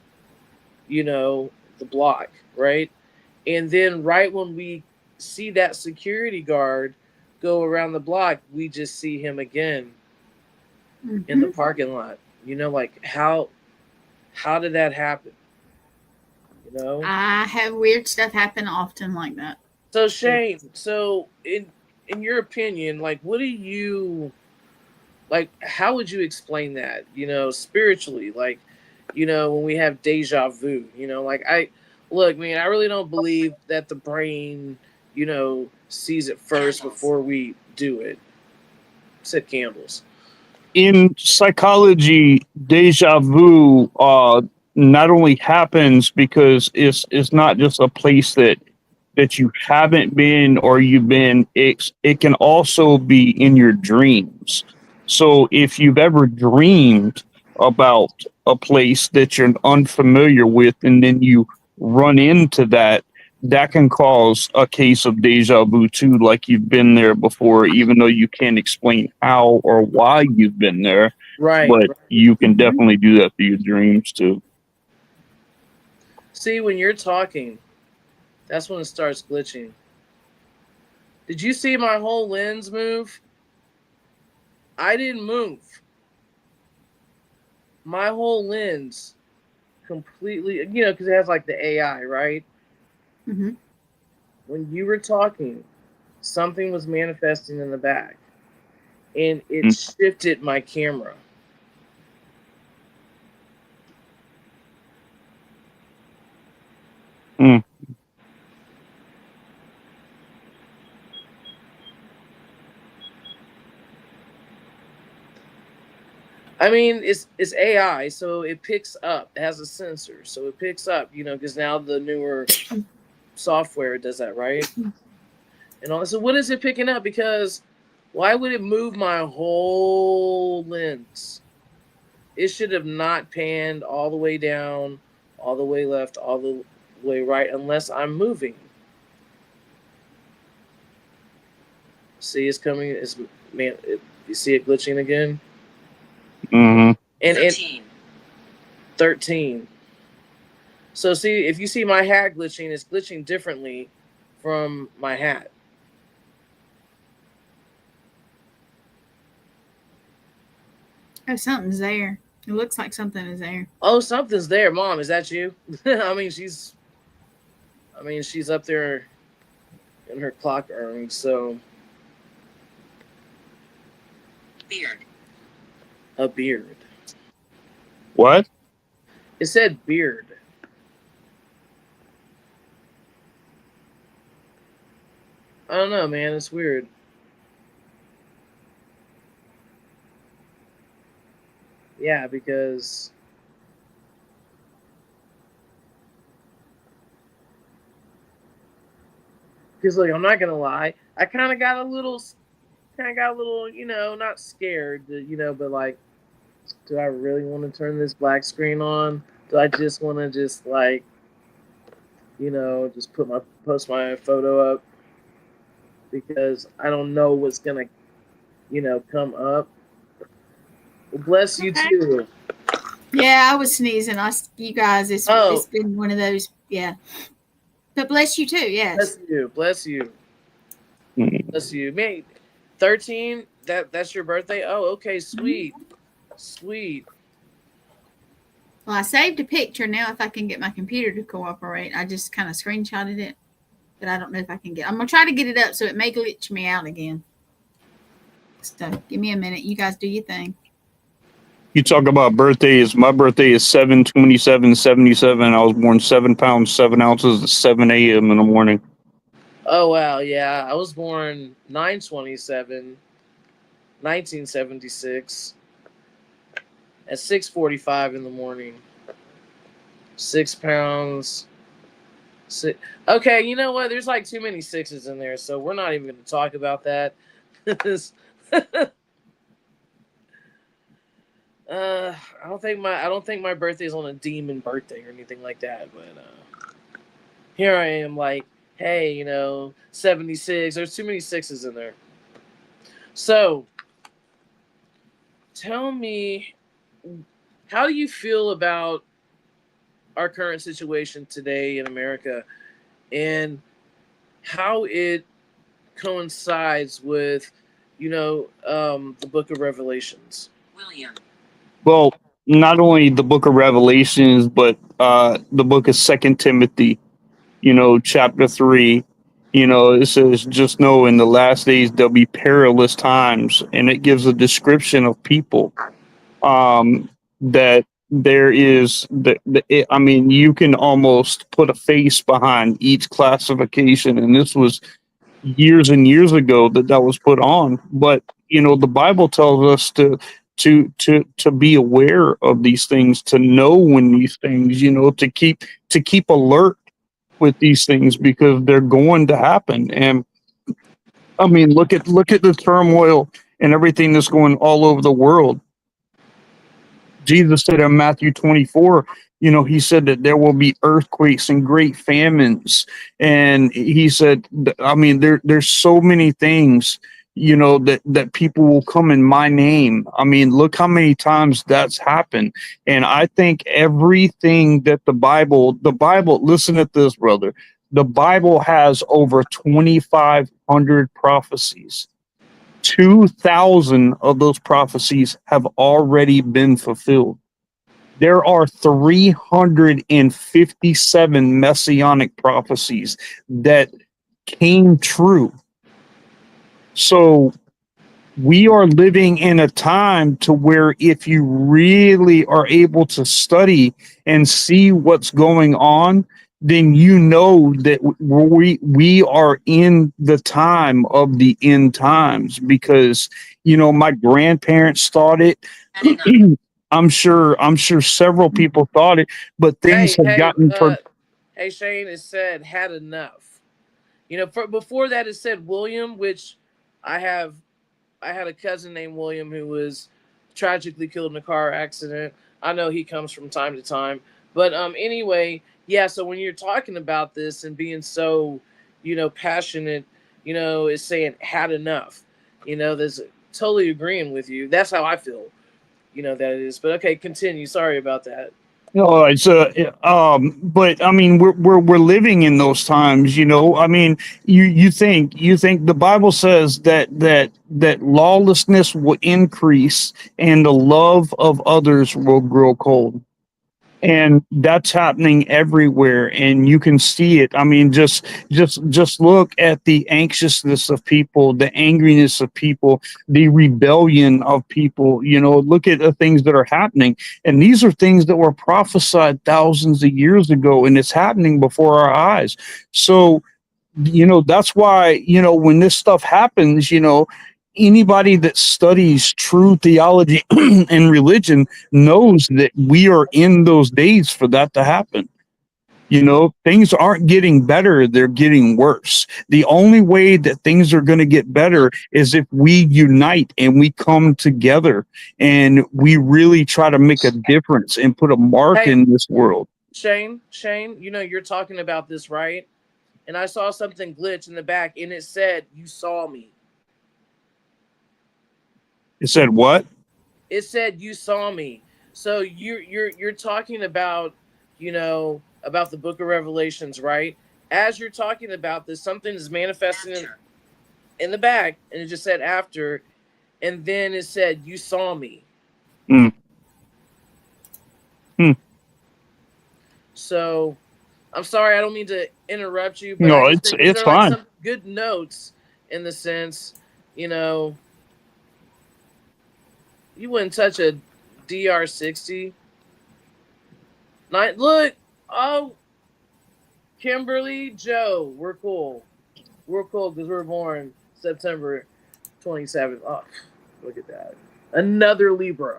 [SPEAKER 2] the block, right? And then right when we see that security guard go around the block, we just see him again in the parking lot. Like how did that happen?
[SPEAKER 3] I have weird stuff happen often like that.
[SPEAKER 2] So Shane, so in your opinion, like, what do you like? How would you explain that? Spiritually, like, when we have deja vu. Like, look, man, I really don't believe that the brain, sees it first before we do it. Said candles.
[SPEAKER 4] In psychology, deja vu not only happens because it's not just a place that you haven't been or you've been. It can also be in your dreams. So if you've ever dreamed about a place that you're unfamiliar with and then you run into that can cause a case of deja vu too, like you've been there before, even though you can't explain how or why you've been there.
[SPEAKER 2] Right.
[SPEAKER 4] But you can definitely do that through your dreams too.
[SPEAKER 2] See, when you're talking, that's when it starts glitching. Did you see my whole lens move? I didn't move. My whole lens completely, because it has like the AI, right?
[SPEAKER 3] Mm-hmm.
[SPEAKER 2] When you were talking, something was manifesting in the back, and it shifted my camera.
[SPEAKER 4] Mm.
[SPEAKER 2] I mean, it's AI, so it picks up. It has a sensor, so it picks up. Because now the newer software does that, right? And all. So what is it picking up? Because why would it move my whole lens? It should have not panned all the way down, all the way left, all the way right, unless I'm moving. See, it's coming. You see it glitching again.
[SPEAKER 4] Mm-hmm.
[SPEAKER 2] And
[SPEAKER 5] 13.
[SPEAKER 2] 13. So see, if you see my hat glitching, it's glitching differently from my hat.
[SPEAKER 3] Oh, something's there. It looks like something is there.
[SPEAKER 2] Oh, something's there. Mom, is that you? I mean, she's up there in her clock urn, so.
[SPEAKER 5] Beard.
[SPEAKER 2] A beard.
[SPEAKER 4] What?
[SPEAKER 2] It said beard. I don't know, man. It's weird. Yeah, because look, I'm not gonna lie. I kind of got a little, not scared, but like, do I really want to turn this black screen on? Do I just want to just post my photo up because I don't know what's gonna, come up. Well, bless you too.
[SPEAKER 3] Yeah, I was sneezing. You guys, it's been one of those. Yeah. But bless you too. Yes.
[SPEAKER 2] Bless you. Bless you.
[SPEAKER 4] Mm.
[SPEAKER 2] Bless you. May 13. That's your birthday. Oh, okay. Sweet. Sweet.
[SPEAKER 3] Well, I saved a picture. Now, if I can get my computer to cooperate, I just kind of screenshotted it, but I don't know if I can get. I'm gonna try to get it up so it may glitch me out again. So give me a minute. You guys do your thing.
[SPEAKER 4] You talk about birthdays. My birthday is 7/27/77. I was born 7 pounds 7 ounces at 7 a.m. in the morning.
[SPEAKER 2] Oh wow, yeah. I was born 9/27, 1976 at 6:45 in the morning. 6 pounds. Okay, you know what? There's like too many sixes in there, so we're not even going to talk about that. I don't think my birthday's on a demon birthday or anything like that. But here I am, like, hey, 76. There's too many sixes in there. So, tell me, how do you feel about our current situation today in America, and how it coincides with, the Book of Revelations?
[SPEAKER 5] William.
[SPEAKER 4] Well, not only the book of Revelations, but the book of 2 Timothy, chapter 3. It says, just know in the last days there'll be perilous times. And it gives a description of people that there is, you can almost put a face behind each classification. And this was years and years ago that was put on. But, the Bible tells us to be aware of these things, to know when these things, to keep alert with these things, because they're going to happen. And I mean, look at the turmoil and everything that's going all over the world. Jesus said in Matthew 24, he said that there will be earthquakes and great famines. And he said, there's so many things, that people will come in my name. I mean, look how many times that's happened. And I think everything that the Bible, listen at this, brother. The Bible has over 2,500 prophecies. 2,000 of those prophecies have already been fulfilled. There are 357 messianic prophecies that came true. So we are living in a time to where if you really are able to study and see what's going on, then that we are in the time of the end times, because my grandparents thought it. I'm sure several people thought it, but things have gotten
[SPEAKER 2] Hey Shane, it said had enough. Before that it said William, which I had a cousin named William who was tragically killed in a car accident. I know he comes from time to time, but anyway, yeah. So when you're talking about this and being so, passionate, is saying had enough. There's totally agreeing with you. That's how I feel. That it is. But okay, continue. Sorry about that.
[SPEAKER 4] No, but I mean, we're living in those times, I mean, you think the Bible says that lawlessness will increase and the love of others will grow cold. And that's happening everywhere, and you can see it. I mean, just look at the anxiousness of people, the angriness of people, the rebellion of people. Look at the things that are happening, and these are things that were prophesied thousands of years ago, and it's happening before our eyes. So, that's why, when this stuff happens, anybody that studies true theology and religion knows that we are in those days for that to happen. Things aren't getting better, they're getting worse. The only way that things are going to get better is if we unite and we come together and we really try to make a difference and put a mark in this world.
[SPEAKER 2] Shane, you're talking about this, right? And I saw something glitch in the back, and it said, "You saw me."
[SPEAKER 4] It said what?
[SPEAKER 2] It said you saw me. So you're talking about, about the Book of Revelations, right? as you're talking about this, something is manifesting in the back, and it just said after, and then it said, "You saw me."
[SPEAKER 4] Mm.
[SPEAKER 2] So, I'm sorry, I don't mean to interrupt you, but
[SPEAKER 4] No,
[SPEAKER 2] I just think these
[SPEAKER 4] it's
[SPEAKER 2] are like
[SPEAKER 4] fine.
[SPEAKER 2] some good notes in the sense, you know, you wouldn't touch a DR60. Look, oh, Kimberly, Joe, we're cool. We're cool because we're born September 27th. Oh, look at that. Another Libra.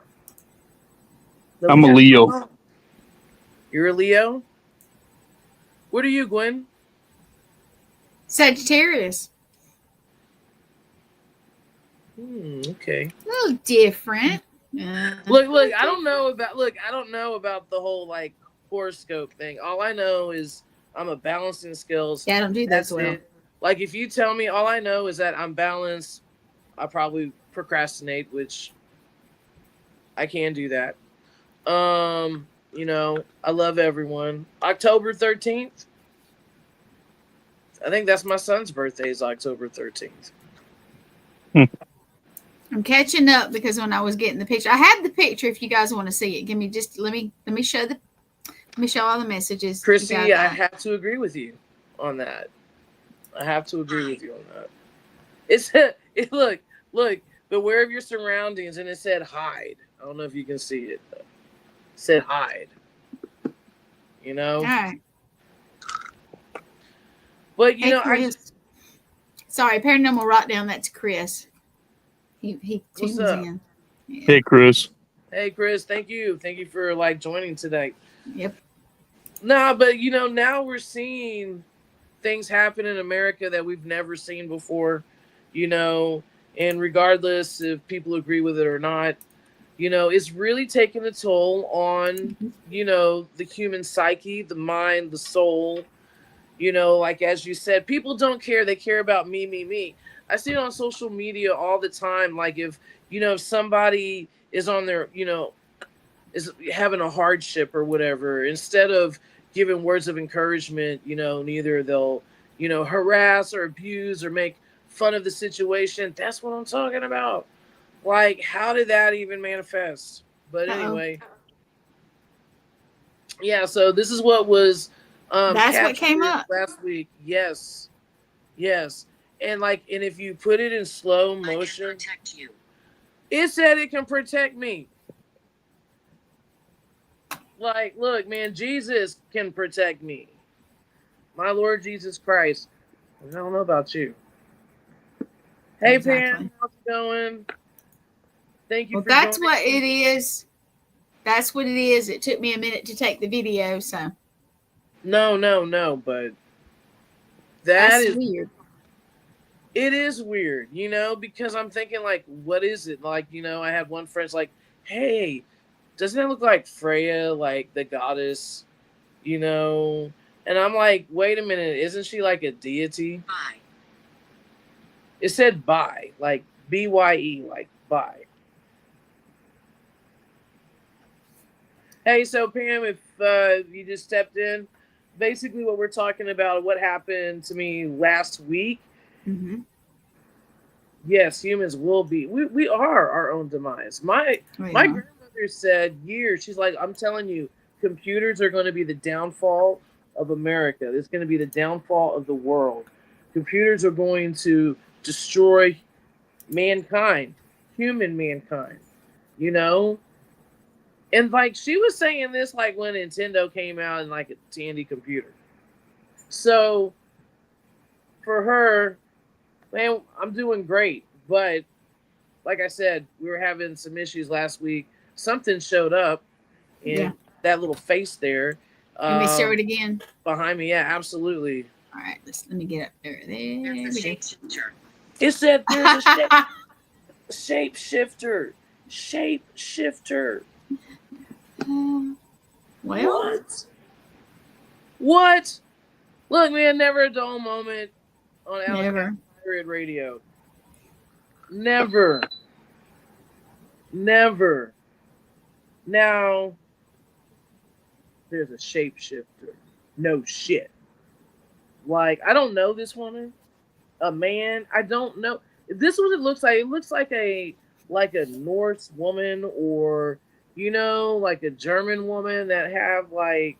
[SPEAKER 2] Then
[SPEAKER 4] I'm
[SPEAKER 2] we
[SPEAKER 4] a
[SPEAKER 2] got-
[SPEAKER 4] Leo.
[SPEAKER 2] You're a Leo? What are you, Gwen?
[SPEAKER 3] Sagittarius.
[SPEAKER 2] Okay.
[SPEAKER 3] A little different.
[SPEAKER 2] Look, I don't know about the whole like horoscope thing. All I know is I'm a balancing skills.
[SPEAKER 3] Yeah, I don't do that
[SPEAKER 2] That's
[SPEAKER 3] as well.
[SPEAKER 2] it. Like if you tell me, all I know is that I'm balanced, I probably procrastinate, which I can do that. You know, I love everyone. October 13th. I think that's my son's birthday is October 13th.
[SPEAKER 3] I'm catching up because when I was getting the picture, I have the picture. If you guys want to see it, give me just let me show all the messages.
[SPEAKER 2] Chrissy, I have to agree with you on that. I have to agree with you on that. It look, beware of your surroundings, and it said hide. I don't know if you can see it. Though. It said hide. You know.
[SPEAKER 3] All right.
[SPEAKER 2] But you know,
[SPEAKER 3] Chris. Sorry, Paranormal Rockdown. That's Chris. He tunes in. Yeah.
[SPEAKER 4] Hey, Chris.
[SPEAKER 2] Hey, Chris. Thank you for like joining today.
[SPEAKER 3] Yep.
[SPEAKER 2] Nah, but you know, now we're seeing things happen in America that we've never seen before. You know, and regardless if people agree with it or not, you know, it's really taking a toll on, you know, the human psyche, the mind, the soul. You know, like as you said, people don't care. They care about me. I see it on social media all the time. Like if, you know, if somebody is on their, you know, is having a hardship or whatever, instead of giving words of encouragement, you know, neither they'll, you know, harass or abuse or make fun of the situation. That's what I'm talking about. Like, how did that even manifest? But anyway, yeah, so this is what was
[SPEAKER 3] that's what came up
[SPEAKER 2] last week. Yes. And like, and if you put it in slow motion,
[SPEAKER 5] I can protect you.
[SPEAKER 2] It said it can protect me. Like, look, man, Jesus can protect me. My Lord Jesus Christ. I don't know about you. Hey,
[SPEAKER 3] Exactly.
[SPEAKER 2] Pam, how's it going? Thank you for
[SPEAKER 3] that's
[SPEAKER 2] joining
[SPEAKER 3] what it is. That's what it is. It took me a minute to take the video, so.
[SPEAKER 2] No, but
[SPEAKER 3] That's weird.
[SPEAKER 2] It is weird, you know, because I'm thinking, like, what is it? Like, you know, I had one friend's like, hey, doesn't that look like Freya, like the goddess, you know? And I'm like, wait a minute, isn't she like a deity?
[SPEAKER 5] Bye.
[SPEAKER 2] It said bye, like B-Y-E, like bye. Hey, so Pam, if you just stepped in, basically what we're talking about, what happened to me last week.
[SPEAKER 3] Mm-hmm.
[SPEAKER 2] Yes, humans will be. We are our own demise. My grandmother said years. She's like, I'm telling you, computers are going to be the downfall of America. It's going to be the downfall of the world. Computers are going to destroy mankind, human mankind. You know. And like she was saying this like when Nintendo came out and like a Tandy computer. So for her, man, I'm doing great. But like I said, we were having some issues last week. Something showed up in that little face there.
[SPEAKER 3] Let me show it again.
[SPEAKER 2] Behind me, yeah, absolutely.
[SPEAKER 3] All right, let me get up there.
[SPEAKER 5] There's a shapeshifter.
[SPEAKER 2] It said there's a shapeshifter. Shapeshifter.
[SPEAKER 3] Well,
[SPEAKER 2] what? Look, man, never a dull moment on
[SPEAKER 3] Never.
[SPEAKER 2] Pirate Radio. Never. Now, there's a shapeshifter. No shit. Like, I don't know this woman. A man, I don't know. This is what it looks like. It looks like a Norse woman, or like a German woman that have like.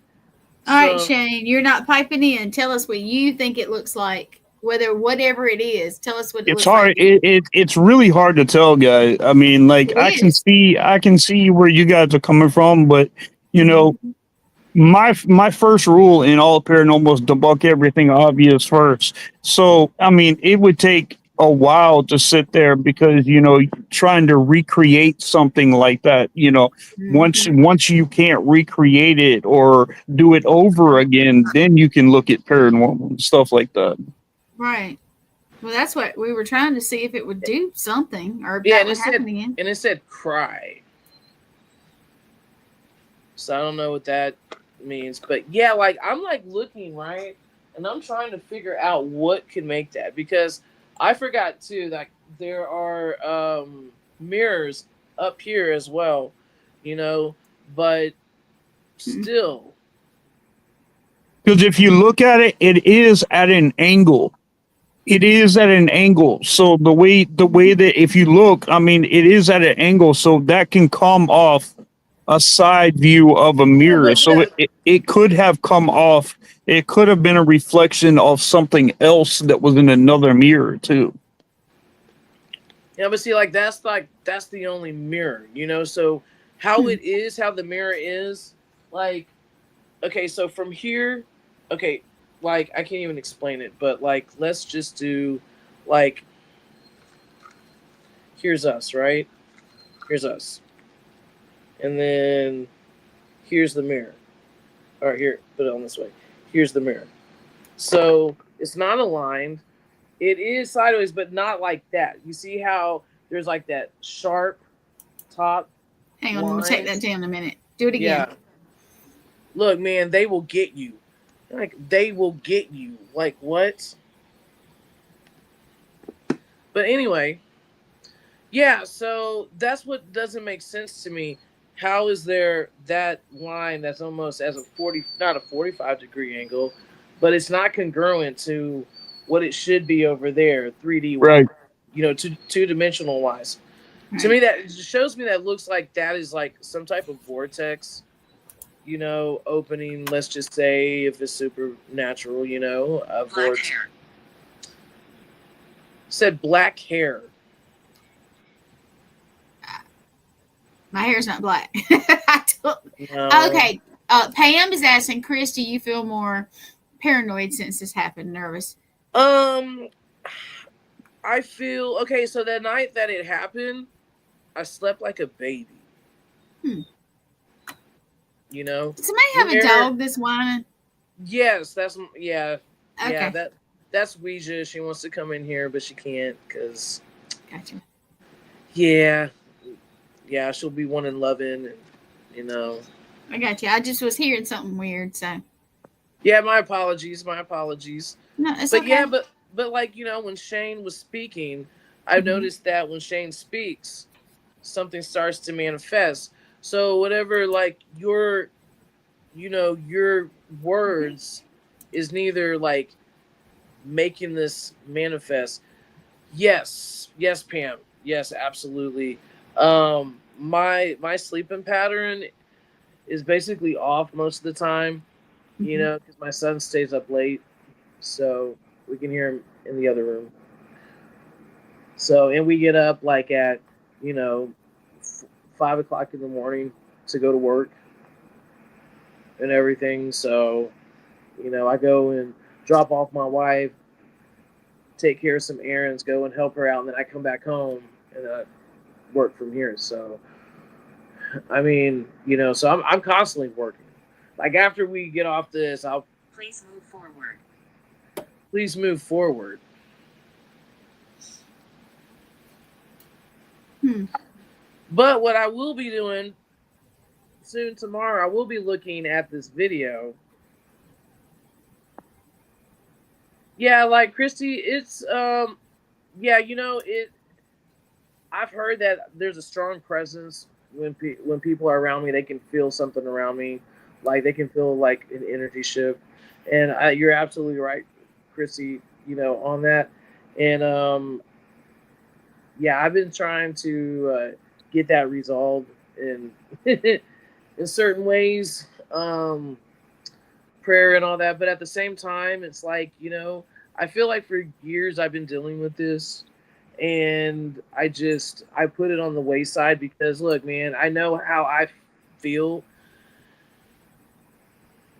[SPEAKER 3] All right, Shane, you're not piping in. Tell us what you think it looks like. Whatever it is, tell us what it
[SPEAKER 4] It's
[SPEAKER 3] looks
[SPEAKER 4] hard.
[SPEAKER 3] like.
[SPEAKER 4] It's really hard to tell, guys. I mean, like
[SPEAKER 3] It
[SPEAKER 4] I can
[SPEAKER 3] is.
[SPEAKER 4] see where you guys are coming from, but my first rule in all paranormal is debunk everything obvious first. So I mean, it would take a while to sit there because trying to recreate something like that, once you can't recreate it or do it over again, then you can look at paranormal and stuff like that.
[SPEAKER 3] Right. Well, that's what we were trying to see, if it would do something, or if
[SPEAKER 2] Yeah,
[SPEAKER 3] that would happen again.
[SPEAKER 2] And it said cry. So I don't know what that means, but yeah, like I'm like looking, right, and I'm trying to figure out what could make that, because I forgot too that there are mirrors up here as well, but still.
[SPEAKER 4] Because if you look at it, it is at an angle. It is at an angle. So the way that if you look, I mean, it is at an angle, so that can come off a side view of a mirror. So it could have come off. It could have been a reflection of something else that was in another mirror too.
[SPEAKER 2] Yeah, but see, that's the only mirror, So how the mirror is, like, okay, so from here, okay, like I can't even explain it, but like let's just do, like, here's us, right? Here's us. And then here's the mirror. All right, here, put it on this way. Here's the mirror. So it's not aligned. It is sideways, but not like that. You see how there's like that sharp top?
[SPEAKER 3] Hang on, I'm going to take that down a minute. Do it again.
[SPEAKER 2] Yeah. Look, man, they will get you. Like, they will get you. Like, what? But anyway, yeah, so that's what doesn't make sense to me. How is there that line that's almost as not a 45 degree angle, but it's not congruent to what it should be over there, 3D wise,
[SPEAKER 4] right?
[SPEAKER 2] Two-dimensional wise.
[SPEAKER 3] Right.
[SPEAKER 2] To me, that shows me that looks like that is like some type of vortex, opening. Let's just say if it's supernatural, a vortex.
[SPEAKER 5] Hair.
[SPEAKER 2] Said black hair.
[SPEAKER 3] My hair's not black.
[SPEAKER 2] No.
[SPEAKER 3] Okay. Pam is asking, Chris, do you feel more paranoid since this happened? Nervous?
[SPEAKER 2] I feel okay. So that night that it happened, I slept like a baby.
[SPEAKER 3] Somebody have a dog that's whining?
[SPEAKER 2] Yes, that's yeah.
[SPEAKER 3] Okay.
[SPEAKER 2] Yeah, that's Ouija. She wants to come in here, but she can't because.
[SPEAKER 3] Gotcha.
[SPEAKER 2] Yeah, she'll be wanting loving, and
[SPEAKER 3] I got you. I just was hearing something weird, so.
[SPEAKER 2] Yeah, my apologies.
[SPEAKER 3] No, it's
[SPEAKER 2] But
[SPEAKER 3] okay.
[SPEAKER 2] yeah, but like when Shane was speaking, I've noticed that when Shane speaks, something starts to manifest. So whatever, like your words is neither like making this manifest. Yes, Pam. Yes, absolutely. My sleeping pattern is basically off most of the time, because my son stays up late, so we can hear him in the other room. So, and we get up like at 5 o'clock in the morning to go to work and everything. So, I go and drop off my wife, take care of some errands, go and help her out, and then I come back home and I work from here. So, I mean, so I'm constantly working. Like after we get off this,
[SPEAKER 5] Please move forward.
[SPEAKER 2] Please move forward. But what I will be doing soon tomorrow, I will be looking at this video. Yeah, like Christy, it's I've heard that there's a strong presence when people are around me. They can feel something around me, like they can feel like an energy shift. And you're absolutely right, Chrissy, on that. And yeah, I've been trying to get that resolved in in certain ways, prayer and all that. But at the same time, it's like, I feel like for years I've been dealing with this, and I put it on the wayside because, look, man, I know how I feel.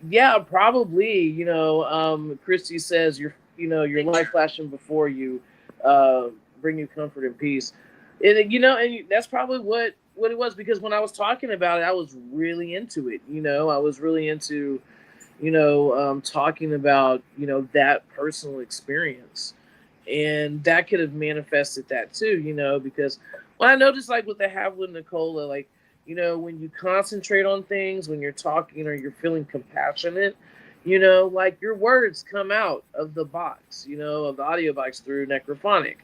[SPEAKER 2] Yeah, probably. Christy says your life flashing before you, bring you comfort and peace, and that's probably what it was, because when I was talking about it, I was really into it. I was really into, talking about that personal experience, and that could have manifested that too. Because when I noticed, like with the Havlin Nicola, like, when you concentrate on things, when you're talking or you're feeling compassionate, like your words come out of the box, of the audio box through necrophonic,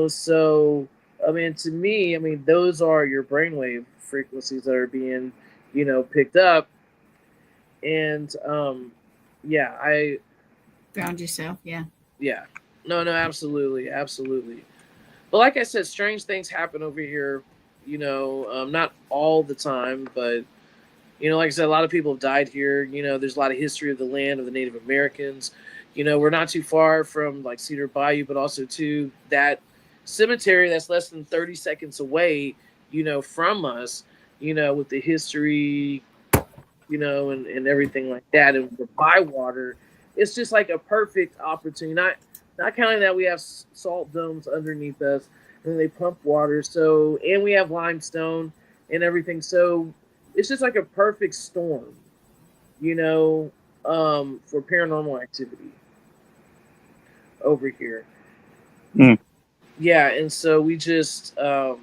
[SPEAKER 2] so, I mean, to me, those are your brainwave frequencies that are being, picked up. And, yeah,
[SPEAKER 3] Found yourself. Yeah.
[SPEAKER 2] yeah, no, absolutely. Absolutely. But like I said, strange things happen over here, not all the time, but, like I said, a lot of people have died here. There's a lot of history of the land, of the Native Americans. We're not too far from like Cedar Bayou, but also to that cemetery that's less than 30 seconds away, from us, with the history, and everything like that. And the Bywater, it's just like a perfect opportunity. Not counting that we have salt domes underneath us, and they pump water. So, and we have limestone and everything. So it's just like a perfect storm, for paranormal activity over here.
[SPEAKER 4] Mm.
[SPEAKER 2] Yeah, and so we just deal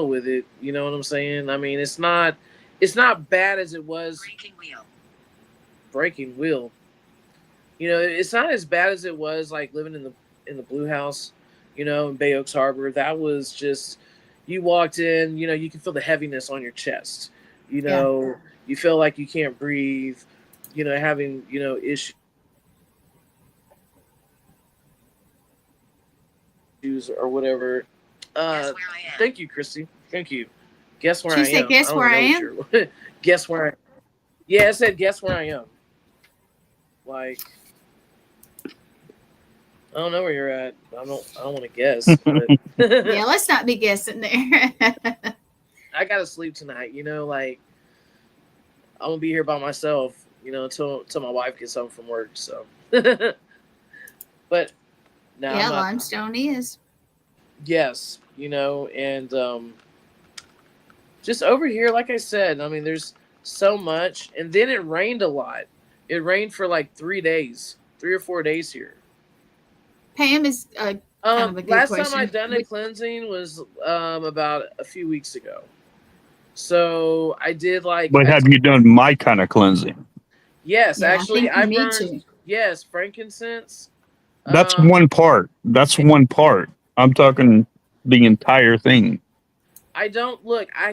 [SPEAKER 2] with it. You know what I'm saying? It's not bad as it was. Breaking wheel. It's not as bad as it was like living in the Blue House, in Bay Oaks Harbor. That was just, you walked in, you can feel the heaviness on your chest. You feel like you can't breathe, having, issues or whatever. Thank you, Christy. Thank you. Guess where I am.
[SPEAKER 3] She said, guess where I am?
[SPEAKER 2] Guess where I am. Yeah, it said, guess where I am. Like, I don't know where you're at. I don't want to guess. But
[SPEAKER 3] Yeah, let's not be guessing there.
[SPEAKER 2] I gotta sleep tonight. Like, I'm gonna be here by myself. Until my wife gets home from work. So, but no,
[SPEAKER 3] yeah, limestone is.
[SPEAKER 2] Yes, and just over here, like I said, there's so much, and then it rained a lot. It rained for like 3 days, 3 or 4 days here.
[SPEAKER 3] Pam is kind of a good
[SPEAKER 2] last
[SPEAKER 3] question.
[SPEAKER 2] time I done a cleansing was about a few weeks ago. So I did like.
[SPEAKER 4] But have you done my kind of cleansing?
[SPEAKER 2] Yes,
[SPEAKER 3] Yeah,
[SPEAKER 2] actually,
[SPEAKER 3] I
[SPEAKER 2] I
[SPEAKER 3] think you need
[SPEAKER 2] burned.
[SPEAKER 3] to.
[SPEAKER 2] Yes, frankincense.
[SPEAKER 4] That's one part. That's one part. I'm talking the entire thing.
[SPEAKER 2] I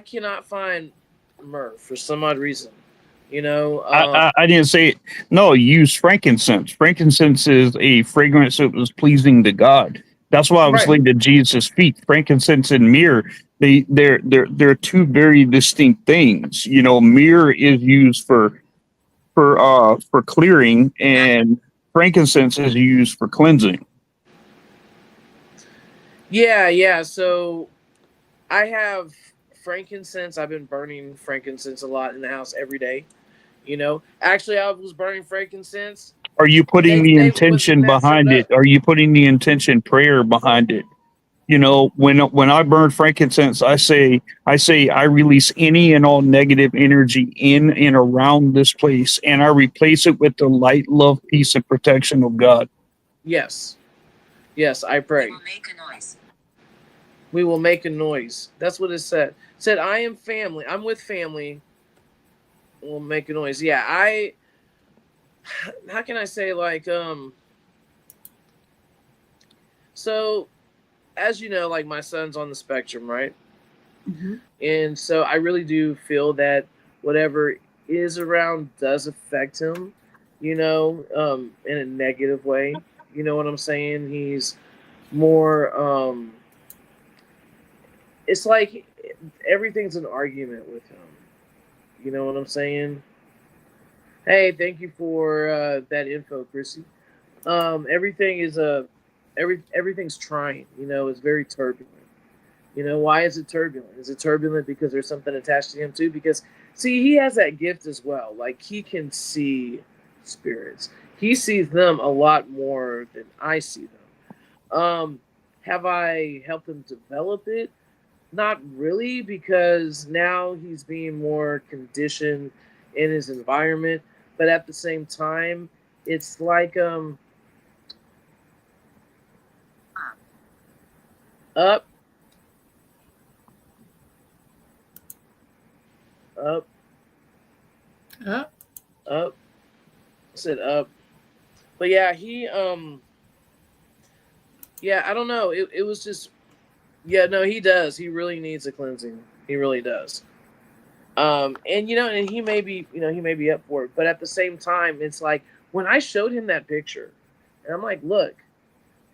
[SPEAKER 2] cannot find myrrh for some odd reason.
[SPEAKER 4] I didn't say it. No, use frankincense. Frankincense is a fragrance that was pleasing to God. That's why I was laid at Jesus' feet. Frankincense and myrrh, they're two very distinct things. Myrrh is used for clearing, and frankincense is used for cleansing.
[SPEAKER 2] Yeah. So I have frankincense. I've been burning frankincense a lot in the house every day. Actually, I was burning frankincense.
[SPEAKER 4] Are you putting the intention behind it? Are you putting the intention prayer behind it? When I burn frankincense, I say I release any and all negative energy in and around this place, and I replace it with the light, love, peace, and protection of God.
[SPEAKER 2] Yes, I pray.
[SPEAKER 5] We will make a noise.
[SPEAKER 2] We will make a noise. That's what it said. It said, I am family. I'm with family. We'll make a noise. Yeah, how can I say, like, so, as you know, like, my son's on the spectrum, right?
[SPEAKER 3] Mm-hmm.
[SPEAKER 2] And so I really do feel that whatever is around does affect him. in a negative way. You know what I'm saying? He's more, it's like everything's an argument with him. You know what I'm saying? Hey, thank you for that info, Chrissy. Everything is everything's trying. It's very turbulent. Why is it turbulent? Is it turbulent because there's something attached to him too? Because see, he has that gift as well. Like he can see spirits. He sees them a lot more than I see them. Have I helped him develop it? Not really, because now he's being more conditioned in his environment. But at the same time, it's like up. Up.
[SPEAKER 3] Up.
[SPEAKER 2] Up. I said up. But yeah, I don't know. It was just, no, he does. He really needs a cleansing. He really does. And he may be up for it. But at the same time, it's like when I showed him that picture, and I'm like, look,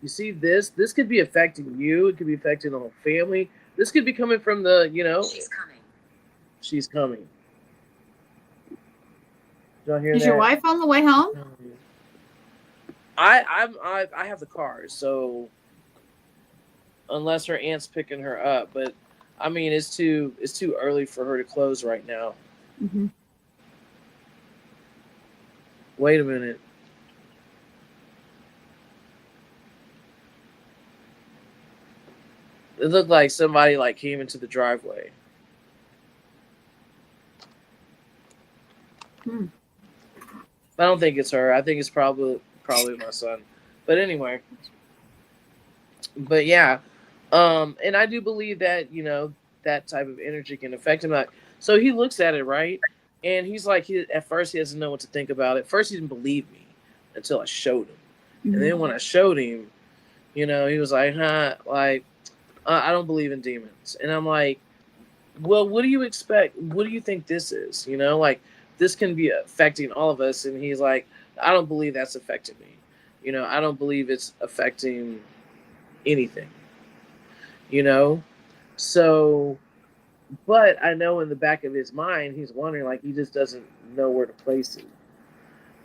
[SPEAKER 2] you see this? This could be affecting you. It could be affecting the whole family. This could be coming from the,
[SPEAKER 5] She's coming.
[SPEAKER 2] She's coming. Did y'all hear
[SPEAKER 3] Is
[SPEAKER 2] that?
[SPEAKER 3] your wife on the way home?
[SPEAKER 2] I have the car, so unless her aunt's picking her up, but I mean it's too early for her to close right now.
[SPEAKER 3] Mm-hmm.
[SPEAKER 2] Wait a minute. It looked like somebody came into the driveway. I don't think it's her. I think it's probably my son. But anyway. But yeah. And I do believe that, that type of energy can affect him. So he looks at it, right? And he's like, at first he doesn't know what to think about it. First he didn't believe me until I showed him.
[SPEAKER 3] Mm-hmm.
[SPEAKER 2] And then when I showed him, he was like, I don't believe in demons. And I'm like, well, what do you expect? What do you think this is? This can be affecting all of us. And he's like, I don't believe that's affecting me. I don't believe it's affecting anything. So, but I know in the back of his mind, he's wondering, he just doesn't know where to place it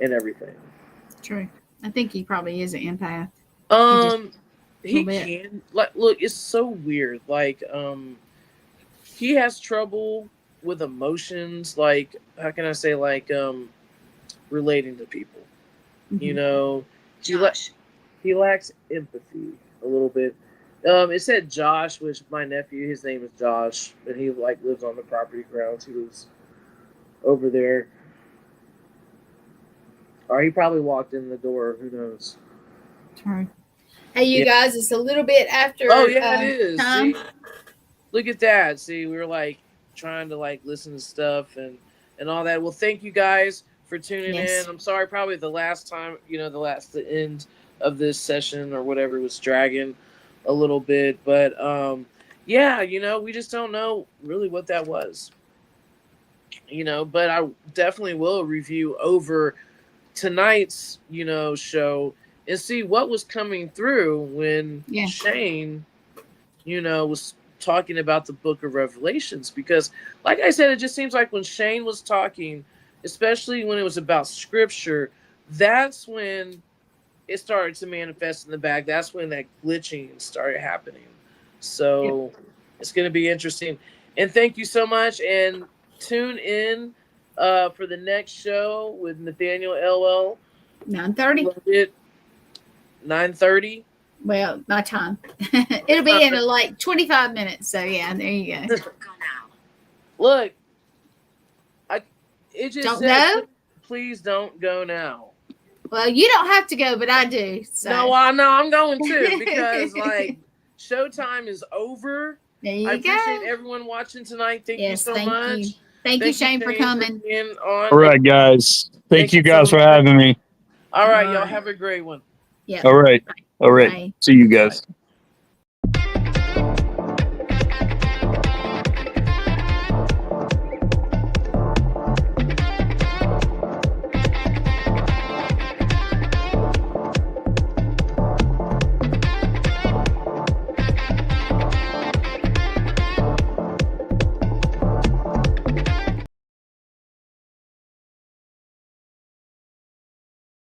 [SPEAKER 2] and everything.
[SPEAKER 3] True. I think he probably is an empath.
[SPEAKER 2] He can, look, it's so weird. He has trouble with emotions, how can I say, relating to people.
[SPEAKER 3] Mm-hmm.
[SPEAKER 2] He lacks empathy a little bit. It said Josh, which my nephew, his name is Josh, and he lives on the property grounds. He lives over there. Or he probably walked in the door. Who knows?
[SPEAKER 3] True. Hey, you guys, it's a little bit after.
[SPEAKER 2] Oh yeah, it is.
[SPEAKER 3] Time.
[SPEAKER 2] See? Look at that. See, we were trying to listen to stuff and all that. Well, thank you guys for tuning in. I'm sorry, probably the last time, the end of this session or whatever was dragging a little bit, but we just don't know really what that was. But I definitely will review over tonight's show and see what was coming through when Shane was talking about the book of Revelations, because like I said, it just seems like when Shane was talking, especially when it was about scripture, that's when it started to manifest in the back. That's when that glitching started happening. So it's going to be interesting. And thank you so much. And tune in for the next show with Nathaniel LL.
[SPEAKER 3] 9:30.
[SPEAKER 2] 9:30.
[SPEAKER 3] Well, my time. It'll be in 25 minutes. So yeah, there you go.
[SPEAKER 5] Go now.
[SPEAKER 2] Look, it just
[SPEAKER 3] don't
[SPEAKER 2] said,
[SPEAKER 3] go.
[SPEAKER 2] Please don't go now.
[SPEAKER 3] Well, you don't have to go, but I do. So.
[SPEAKER 2] No, I'm going to, because showtime is over.
[SPEAKER 3] There you go.
[SPEAKER 2] I appreciate everyone watching tonight. Thank you so much.
[SPEAKER 3] You. Thank you, Shane, for coming.
[SPEAKER 4] All right, guys. Thank you guys for having me.
[SPEAKER 2] All right, y'all have a great one.
[SPEAKER 3] Yeah.
[SPEAKER 4] All right.
[SPEAKER 3] Bye.
[SPEAKER 4] See you guys.